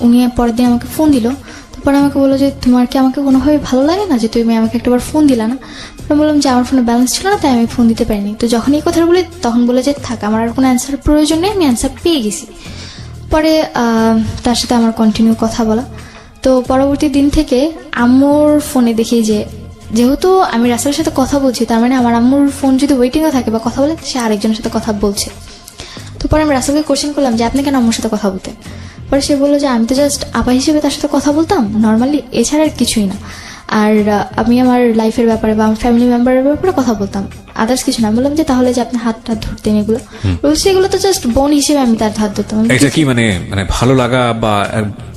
উনি পরের দিন আমাকে ফোন দিল, তারপর আমাকে বললো যে তোমার কি আমাকে কোনোভাবে ভালো লাগে না যে তুমি আমাকে একটাবার ফোন দিলা না? আমি বললাম যে আমার ফোনে ব্যালেন্স ছিল না, তাই আমি ফোন দিতে পারিনি। তো যখন এই কথা বলি তখন বলে যে থাক, আমার আর কোনো অ্যান্সার প্রয়োজন নেই, আমি অ্যান্সার পেয়ে গেছি। পরে তার সাথে আমার কন্টিনিউ কথা বলা। তো পরবর্তী দিন থেকে আম্মুর ফোনে দেখি যে যেহেতু আমি রাসেলের সাথে কথা বলছি, তার মানে আমার আম্মুর ফোন যদি ওয়েটিংয়ে থাকে বা কথা বলে, সে আরেকজনের সাথে কথা বলছে। তো পরে আমি রাসেলকে কোশ্চেন করলাম যে আপনি কেন আম্মুর সাথে কথা বলতেন? পরে সে বললো যে আমি তো জাস্ট আপা হিসেবে তার সাথে কথা বলতাম নর্মালি, এছাড়া আর কিছুই না। আর আমি আমার লাইফের ব্যাপারে বা আমার ফ্যামিলি মেম্বারের ব্যাপারে কথা বলতাম, আদার্স কিছু না। বললাম যে তাহলে যে আপনি হাতটা ধরতেন এগুলো, সেগুলো তো জাস্ট বোন হিসেবে আমি তার হাত ধরতাম। এটা কি মানে ভালো লাগা বা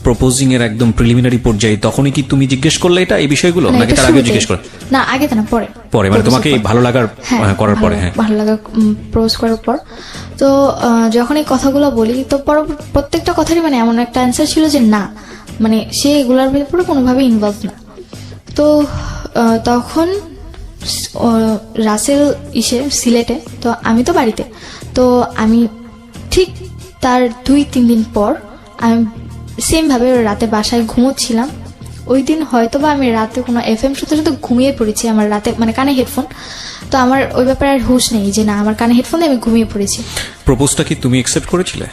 প্রপোজিং এর একদম প্রিলিমিনারি পর্যায়ে তখনই কি তুমি জিজ্ঞেস করলে এটা এই বিষয়গুলো, নাকি তার আগে জিজ্ঞেস করে? না, আগে তো না, পরে পরে মানে তোমাকে ভালো লাগার করার পরে? হ্যাঁ, ভালো লাগা প্রপোজ করার পর। তো যখন এই কথাগুলো বলি তো প্রত্যেকটা কথারই মানে এমন একটা অ্যান্সার ছিল যে না, মানে সে এগুলোর ব্যাপারে কোনোভাবে ইনভলভ না। তো তখন রাসেল সিলেটে, তো আমি তো বাড়িতে। তো আমি ঠিক তার 2-3 দিন পর আমি সেম ভাবে রাতে বাসায় ঘুমোচ্ছিলাম। ওই দিন হয়তো বা আমি রাতে কোনো FM শুনতে শুনতে ঘুমিয়ে পড়েছি, আমার রাতে মানে কানে হেডফোন। তো আমার ওই ব্যাপারে আর হুঁশ নেই যে না, আমার কানে হেডফোন দিয়ে আমি ঘুমিয়ে পড়েছি। প্রপোজটা কি তুমি অ্যাকসেপ্ট করেছিলে?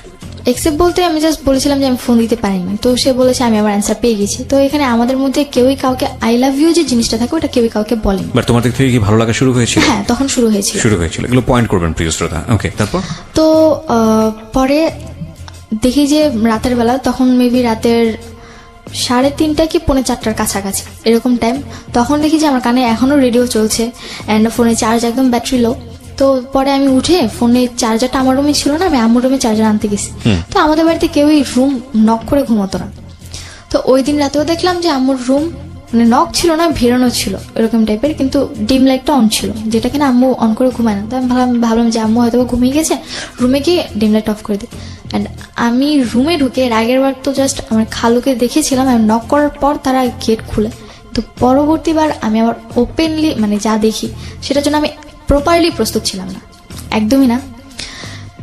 এক্সেপ্ট বলতে আমি জাস্ট বলেছিলাম যে আমি ফোন দিতে পারিনি। তো সে বলেছে আমি আমার অ্যান্সার পেয়ে গেছি। তো এখানে আমাদের মধ্যে কেউই কাউকে আই লাভ ইউ যে জিনিসটা থাকে ওটা কেউই কাউকে বলেনি। বাট তোমার দিক থেকে কি ভালো লাগা শুরু হয়েছিল? হ্যাঁ, তখন শুরু হয়েছিল। এগুলো পয়েন্ট করবেন প্রিয় শ্রোতা। ওকে, তারপর? তো পরে দেখি যে রাতের বেলা, তখন মেবি রাতের 3:30 কি 3:45 কাছাকাছি এরকম টাইম। তখন দেখি যে আমার কানে এখনো রেডিও চলছে অ্যান্ড ফোনে চার্জ একদম ব্যাটারি লো। তো পরে আমি উঠে ফোনে চার্জারটা আমার রুমে ছিল না, আমি আম্মুর রুমে চার্জার আনতে গেছি। তো আমাদের বাড়িতে কেউই রুম নক করে ঘুমোতো না। তো ওই দিন রাতেও দেখলাম যে আম্মুর রুম মানে নক ছিল না, ভিড়ানো ছিল এরকম টাইপের, কিন্তু ডিম লাইটটা অন ছিল, যেটা কিনা আম্মু অন করে ঘুমায় না। তো আমি ভাবলাম যে আম্মু হয়তো ঘুমিয়ে গেছে, রুমে গিয়ে ডিম লাইট অফ করে দিই। অ্যান্ড আমি রুমে ঢুকে আগের বার তো জাস্ট আমার খালুকে দেখেছিলাম, আমি নক করার পর তারা গেট খুলে। তো পরবর্তীবার আমি আবার ওপেনলি মানে যা দেখি সেটার জন্য আমি প্রপারলি প্রস্তুত ছিলাম না, একদমই না।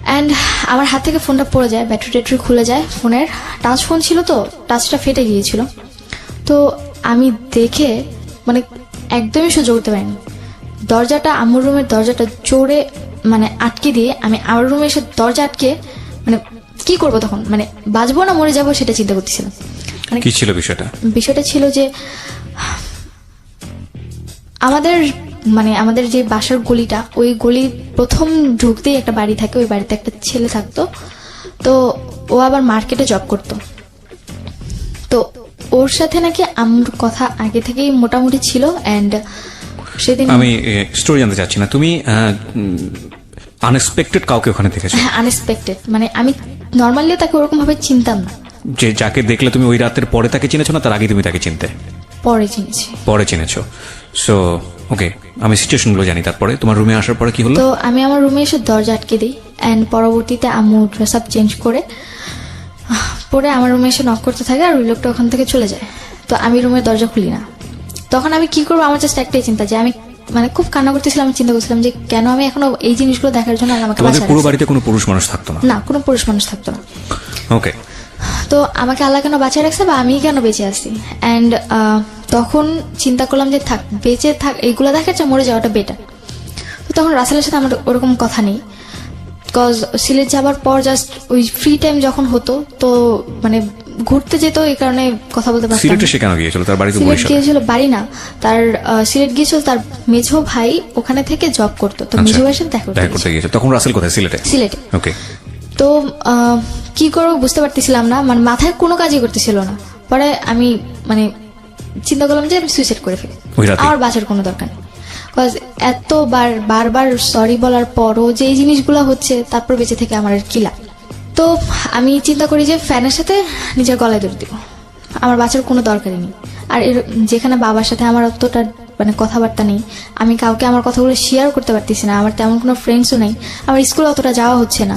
অ্যান্ড আমার হাত থেকে ফোনটা পড়ে যায়, ব্যাটারি খুলে যায় ফোনের। টাচ ফোন ছিল তো, টাচটা ফেটে গিয়েছিল। তো আমি দেখে মানে একদমই সহ্য করতে পারিনি। দরজাটা, আম্মুর রুমের দরজাটা জোরে মানে আটকে দিয়ে আমি আমার রুমে এসে দরজা আটকে মানে কি করবো তখন, মানে বাঁচবো না মরে যাবো সেটা চিন্তা করতেছিলাম। মানে কি ছিল বিষয়টা? বিষয়টা ছিল যে আমাদের যে বাসার গলিটা, ওই গলি প্রথম ঢুকতেই একটা বাড়ি থাকে, ওই বাড়িতে একটা ছেলে থাকতো। তো ও আবার মার্কেটে জব করতো। তো ওর সাথে নাকি আম্মুর কথা আগে থেকেই মোটামুটি ছিল। এন্ড সেদিন আমি স্টোরি জানতে চাচ্ছি না, তুমি আনএক্সপেক্টেড কাউকে ওখানে দেখেছো? হ্যাঁ, আনএক্সপেক্টেড, মানে আমি নর্মালি তাকে ওরকম ভাবে চিনতাম না। যে যাকে দেখলে তুমি ওই রাতের পরে তাকে চিনেছো না তার আগে তুমি তাকে চিনতে? পরে চিনেছো। সো ওকে, আমি সিচুয়েশনগুলো জানি। তারপরে তোমার রুমে আসার পরে কি হলো? তো আমি আমার রুমে এসে দরজা আটকে দিই এন্ড পরবর্তীতে আম্মু ড্রেস আপ চেঞ্জ করে পরে আমার রুমে এসে নক করতে থাকে আর ওই লোকটা ওখান থেকে চলে যায়। তো আমি রুমের দরজা খুলি না। তখন আমি কি করবো, আমার জাস্ট একটাই চিন্তা যে আমি মানে খুব কান্না করতেছিলাম, চিন্তা করছিলাম যে কেন আমি এখনো এই জিনিসগুলো দেখার জন্য আমাকে বাঁচানো। পুরো বাড়িতে কোনো পুরুষ মানুষ থাকতো না? না, কোনো পুরুষ মানুষ থাকতো না। ওকে। তো আমাকে আল্লাহ কেন বাঁচিয়ে রাখছে বা আমি কেন বেঁচে আছি। অ্যান্ড তখন চিন্তা করলাম যে থাক, বেঁচে থাক, এইগুলো দেখার চেয়ে মরে যাওয়াটা বেটার। তো তখন রাসেলের সাথে আমার ওরকম কথা নেই, বিকজ সিলেট যাবার পর জাস্ট ওই ফ্রি টাইম যখন হতো তো মানে ঘুরতে যেত, এই কারণে কথা বলতে পারতাম। সিলেটে সে কেন গিয়েছিল? তার বাড়ি তো সিলেট বরিশালে। গিয়েছিল, বাড়ি না তার, সিলেট গিয়েছিল তার মেঝো ভাই ওখানে থেকে জব করতো, তো মেঝো ভাইয়ের সাথে দেখা করতে গিয়েছিল। তখন রাসেল কোথায়? সিলেটে। সিলেটে। ওকে। তো কি করবো বুঝতে পারতেছিলাম না, মানে মাথায় কোনো কাজই করতেছিল না। পরে আমি মানে চিন্তা করলাম যে আমি সুইসাইড করে ফেলি, আমার বাঁচার কোনো দরকার নেই। বিকজ বারবার সরি বলার পরও যে এই জিনিসগুলো হচ্ছে, তারপর বেঁচে থেকে আমার আর কি লাভ। তো আমি চিন্তা করি যে ফ্যানের সাথে নিজের গলায় দৌড় দিব, আমার বাঁচার কোনো দরকারই নেই। আর যেখানে বাবার সাথে আমার অতটা মানে কথাবার্তা নেই, আমি কাউকে আমার কথাগুলো শেয়ার করতে পারতেছি না, আমার তেমন কোনো ফ্রেন্ডসও নেই, আমার স্কুলে অতটা যাওয়া হচ্ছে না,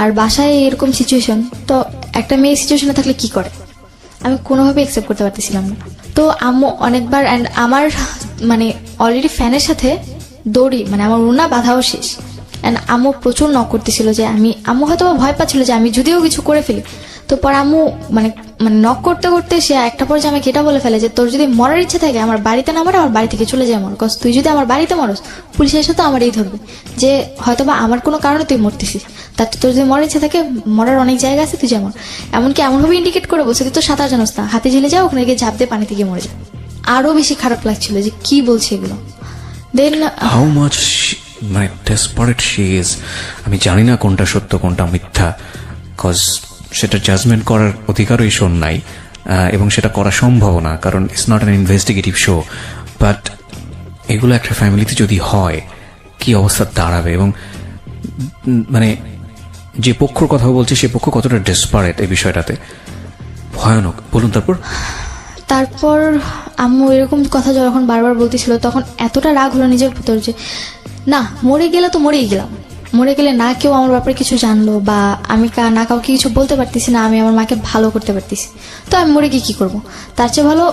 আর বাসায় এরকম সিচুয়েশন, তো একটা মেয়ে সিচুয়েশনে থাকলে কি করে আমি কোনোভাবে অ্যাকসেপ্ট করতে পারতেছিলাম না। তো আম্মু অনেকবার, অ্যান্ড আমার মানে অলরেডি ফ্যানের সাথে দড়ি মানে আমার ওনা বাঁধাও শেষ, অ্যান্ড আম্মু প্রচুর নক করতেছিল যে আম্মু হয়তো ভয় পাচ্ছিল যে আমি যদিও কিছু করে ফেলি। তো পর আম্মু মানে নক করতে করতে সে একটা পর্যায়ে আমাকে এটা বলে ফেলে যে তোর যদি মরার ইচ্ছে থাকে আমার বাড়িতে না মরে, আমার বাড়ি থেকে চলে যায় মর, কজ তুই যদি আমার বাড়িতে মরস পুলিশ এসে তো আমারই ধরবে, যে হয়তো বা আমার কোনো কারণে তুই মরতেছিস, তার তোর যদি মরার ইচ্ছে থাকে মরার অনেক জায়গা আছে, তুই যেমন। এমনকি এমনভাবে ইন্ডিকেট করে বলছে তুই তো সাঁতার জানোস না, হাতে ঝেলে যাও, ওখানে গিয়ে ঝাঁপ দিয়ে পানিতে গিয়ে মরে যা। আরো বেশি খারাপ লাগছিল যে কি বলছে এগুলো। দেন হাউ মাচ মানে ডেসপারেট শি ইজ। আমি জানি না কোনটা সত্য কোনটা মিথ্যা, কজ সেটা জাজমেন্ট করার অধিকারও এই শোন নাই, এবং সেটা করা সম্ভব না, কারণ it's not an investigative show. But এগুলো একটা ফ্যামিলিতে যদি হয় কি অবস্থা দাঁড়াবে, এবং মানে যে পক্ষর কথা বলছে সে পক্ষ কতটা ডেসপারেট এই বিষয়টাতে, ভয়ানক। বলুন তারপর আম্মু এরকম কথা যখন বারবার বলতেছিল তখন এতটা রাগ হলো নিজের ভিতর যে না, মরে গেলে তো মরেই গেলাম, মরে গেলে না কেউ আমার ব্যাপারে কিছু জানলো বা আমি না কাউকে কিছু বলতে পারতেছি না, আমি আমার মাকে ভালো করতে পারতেছি, তো আমি মরে গিয়ে কি করবো? তার চেয়ে ভালো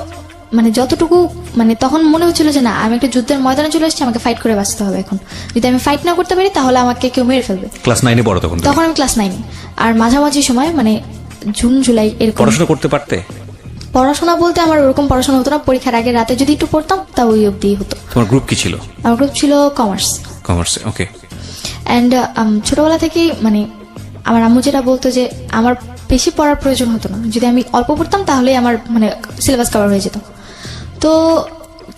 মানে যতটুকু মানে তখন মনে হচ্ছিল যে না, আমি একটা যুদ্ধের ময়দানে চলে এসেছি, আমাকে ফাইট করে বাঁচতে হবে। এখন যদি আমি ফাইট না করতে পারি তাহলে আমাকে কেউ মেরে ফেলবে। ক্লাস 9-এ পড়ো তখন? তখন আমি ক্লাস 9-এ, আর মাঝামাঝি সময় মানে জুন জুলাই এরকম। পড়াশোনা করতে পারতে? পড়াশোনা বলতে আমার ওরকম পড়াশোনা হতো না, পরীক্ষার আগে রাতে যদি একটু পড়তাম তা ওই অবধি হতো। তোমার গ্রুপ কি ছিল? আমার গ্রুপ ছিল কমার্স। ওকে। অ্যান্ড ছোটবেলা থেকেই মানে আমার আম্মু যেটা বলতো যে আমার বেশি পড়ার প্রয়োজন হতো না, যদি আমি অল্প পড়তাম তাহলেই আমার মানে সিলেবাস কভার হয়ে যেত। তো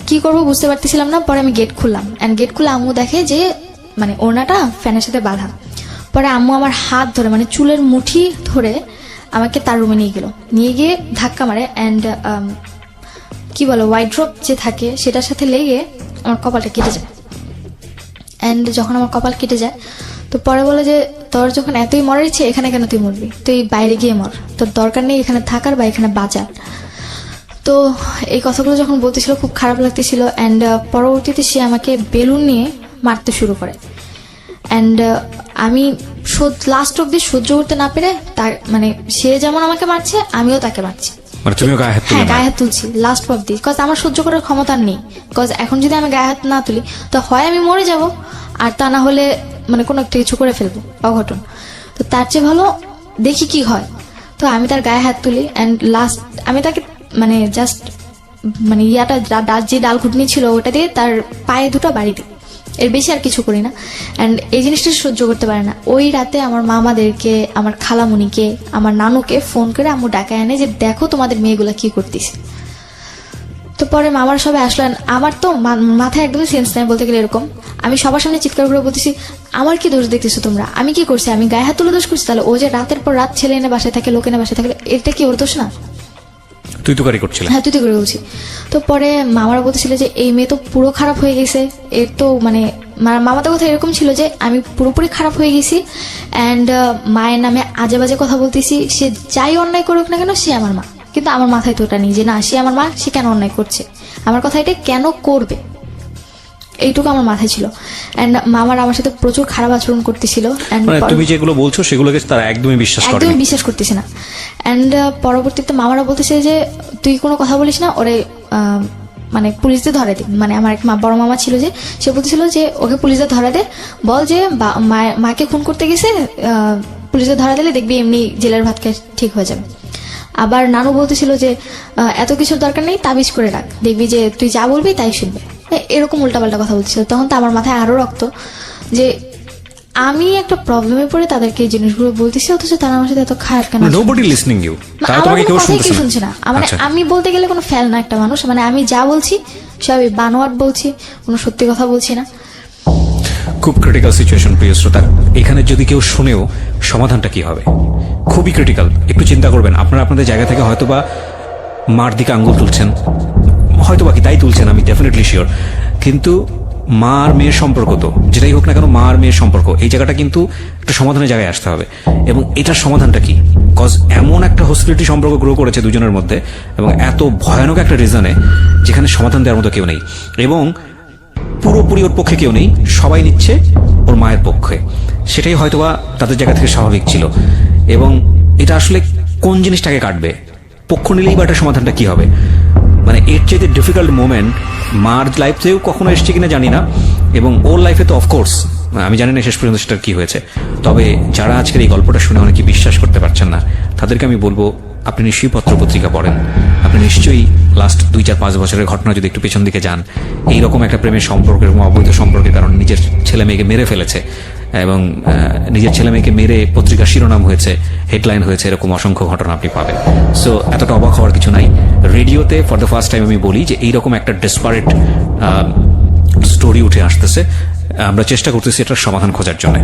কি করবো বুঝতে পারতেছিলাম না। পরে আমি গেট খুললাম, অ্যান্ড গেট খুলে আম্মু দেখে যে মানে ওড়নাটা ফ্যানের সাথে বাঁধা। পরে আম্মু আমার হাত ধরে মানে চুলের মুঠি ধরে আমাকে তার রুমে নিয়ে গিয়ে ধাক্কা মারে, অ্যান্ড কি বলো ওয়াইড্রপ যে থাকে সেটার সাথে লেগে আমার কপালটা কেটে যায়। অ্যান্ড যখন আমার কপাল কেটে যায় তো পরে বলে যে তোর যখন এতই মরার ইচ্ছে এখানে কেন তুই মরবি, তুই বাইরে গিয়ে মর, তোর দরকার নেই এখানে থাকার বা এখানে বাঁচার। তো এই কথাগুলো যখন বলতেছিল খুব খারাপ লাগতেছিল। অ্যান্ড পরবর্তীতে সে আমাকে বেলুন নিয়ে মারতে শুরু করে, অ্যান্ড আমি লাস্ট অব্দি সহ্য করতে না পেরে তার মানে সে যেমন আমাকে মারছে আমিও তাকে মারছি। হ্যাঁ, গায়ে হাত তুলছি লাস্ট অব্দি, বিকজ আমার সহ্য করার ক্ষমতা নেই। বিকজ এখন যদি আমি গায়ে হাত না তুলি তো হয় আমি মরে যাব, আর তা না হলে মানে কোনো একটা কিছু করে ফেলবো, অঘটন। তো তার চেয়ে ভালো দেখি কি হয়। তো আমি তার গায়ে হাত তুলি, অ্যান্ড লাস্ট আমি তাকে মানে জাস্ট মানে যে ডাল ঘুটনি ছিল ওটা দিয়ে তার পায়ে দুটো বাড়ি দিই, এর বেশি আর কিছু করি না। অ্যান্ড এই জিনিসটা সহ্য করতে পারে না। ওই রাতে আমার মামাদেরকে, আমার খালামুনিকে, আমার নানুকে ফোন করে আম্মু ডাকা এনে যে দেখো তোমাদের মেয়েগুলা কি করতেছে। তো পরে মামার সবাই আসলো, আমার তো মাথায় একদমই সেন্স নাই বলতে গেলে। এরকম আমি সবার সামনে চিৎকার করে বলতেছি আমার কি দোষ দেখতেছো তোমরা, আমি কি করছি, আমি গায়ে হাত তুলে দোষ করছি? তাহলে ও যে রাতের পর রাত ছেলে এনে বাসায় থাকে, লোক এনে বাসায় থাকে, এটা কি ওর দোষ না? তুই তো গাড়ি করছিস? হ্যাঁ, তুই তো করে বলছি। তো পরে মামারা বলতেছিল যে এই মেয়ে তো পুরো খারাপ হয়ে গেছে, এর তো মানে মামাদের কথা এরকম ছিল যে আমি পুরোপুরি খারাপ হয়ে গেছি, অ্যান্ড মায়ের নামে আজে বাজে কথা বলতেছি, সে যাই অন্যায় করুক না কেন সে আমার মা। কিন্তু আমার মাথায় তো ওটা নেই যে না, সে আমার মা, সে কেন অন্যায় করছে, আমার কথা এটা কেন করবে, এইটুকু আমার মাথায় ছিল। অ্যান্ড মামার আমার সাথে প্রচুর খারাপ আচরণ করতেছিল। তুমি যেগুলো বলছো সেগুলোকে তারা একদমই বিশ্বাস করতেছে না। অ্যান্ড পরবর্তীতে মামারা বলতেছে যে তুই কোনো কথা বলিস না, ওরে মানে পুলিশদের ধরে দে। মানে আমার এক বড় মামা ছিল যে সে বলতেছিল যে ওকে পুলিশদের ধরে দে, বল যে মাকে খুন করতে গেছে, পুলিশদের ধরা দিলে দেখবি এমনি জেলের ভাত খেয়ে ঠিক হয়ে যাবে। আবার নানু বলতেছিল যে এত কিছুর দরকার নেই, তাবিজ করে রাখ, দেখবি যে তুই যা বলবি তাই শুনবে। এরকম উল্টাপাল্টা কথা বলতেছিল। তখন তো আমার মাথায় আরো রক্ত যে আমি একটা প্রবলেমে পড়ে তাদেরকে এই জিনিসগুলো বলতেছি, অথচ তারা আমার সাথে এত খারাপ কেন? নোবডি লিসনিং ইউ, তারা আমার তোমাকে কোনো কেউ কথাই কেউ শুনছে শুনছে না। না। মানে আচ্ছা। আমি বলতে গেলে কোনো ফেল না একটা মানুষ, মানে আমি যা বলছি সবই বানোয়াট বলছি, কোনো সত্যি কথা বলছি না। খুব ক্রিটিক্যাল সিচুয়েশন প্রিয় শ্রোতা। এখানে যদি কেউ শুনেও সমাধানটা কি হবে, খুবই ক্রিটিক্যাল। একটু চিন্তা করবেন, আপনারা আপনাদের জায়গা থেকে হয়তোবা মার দিকে আঙ্গুল তুলছেন, হয়তোবা কি তাই তুলছেন, আমি ডেফিনেটলি শিওর। কিন্তু মা আর মেয়ের সম্পর্ক, তো যেটাই হোক না কেন মা আর মেয়ের সম্পর্ক, এই জায়গাটা কিন্তু একটা সমাধানের জায়গায় আসতে হবে। এবং এটার সমাধানটা কি? কজ এমন একটা হস্টিলিটি সম্পর্ক গ্রো করেছে দুজনের মধ্যে, এবং এত ভয়ানক একটা রিজনে যেখানে সমাধান দেওয়ার মতো কেউ নেই, এবং পুরোপুরি ওর পক্ষে কেউ নেই, সবাই নিচ্ছে ওর মায়ের পক্ষে। সেটাই হয়তোবা তাদের জায়গা থেকে স্বাভাবিক ছিল। এবং এটা আসলে কোন জিনিসটাকে কাটবে, পক্ষ নিলেই বা এটা সমাধানটা কি হবে? মানে এর চেয়ে ডিফিকাল্ট মোমেন্ট মার লাইফেও কখনো এসছে কিনা জানি না, এবং ওর লাইফে তো অফকোর্স আমি জানি না শেষ পর্যন্ত সেটার কি হয়েছে। তবে যারা আজকের এই গল্পটা শুনে অনেকে বিশ্বাস করতে পারছেন না, তাদেরকে আমি বলবো আপনি নিশ্চয়ই পত্রপত্রিকা পড়েন, আপনি নিশ্চয়ই লাস্ট 2-4-5 বছরের ঘটনা যদি একটু পেছন দিকে যান, এইরকম একটা প্রেমের সম্পর্ক, এরকম অবৈধ সম্পর্কের কারণে নিজের ছেলে মেয়েকে মেরে ফেলেছে, এবং নিজের ছেলে মেয়েকে মেরে পত্রিকার শিরোনাম হয়েছে, হেডলাইন হয়েছে, এরকম অসংখ্য ঘটনা আপনি পাবেন। সো এতটা অবাক হওয়ার কিছু নাই। রেডিওতে ফর দ্য ফার্স্ট টাইম আমি বলি যে এইরকম একটা ডেসপারেট স্টোরি উঠে আসতেছে, আমরা চেষ্টা করতেছি এটার সমাধান খোঁজার জন্য।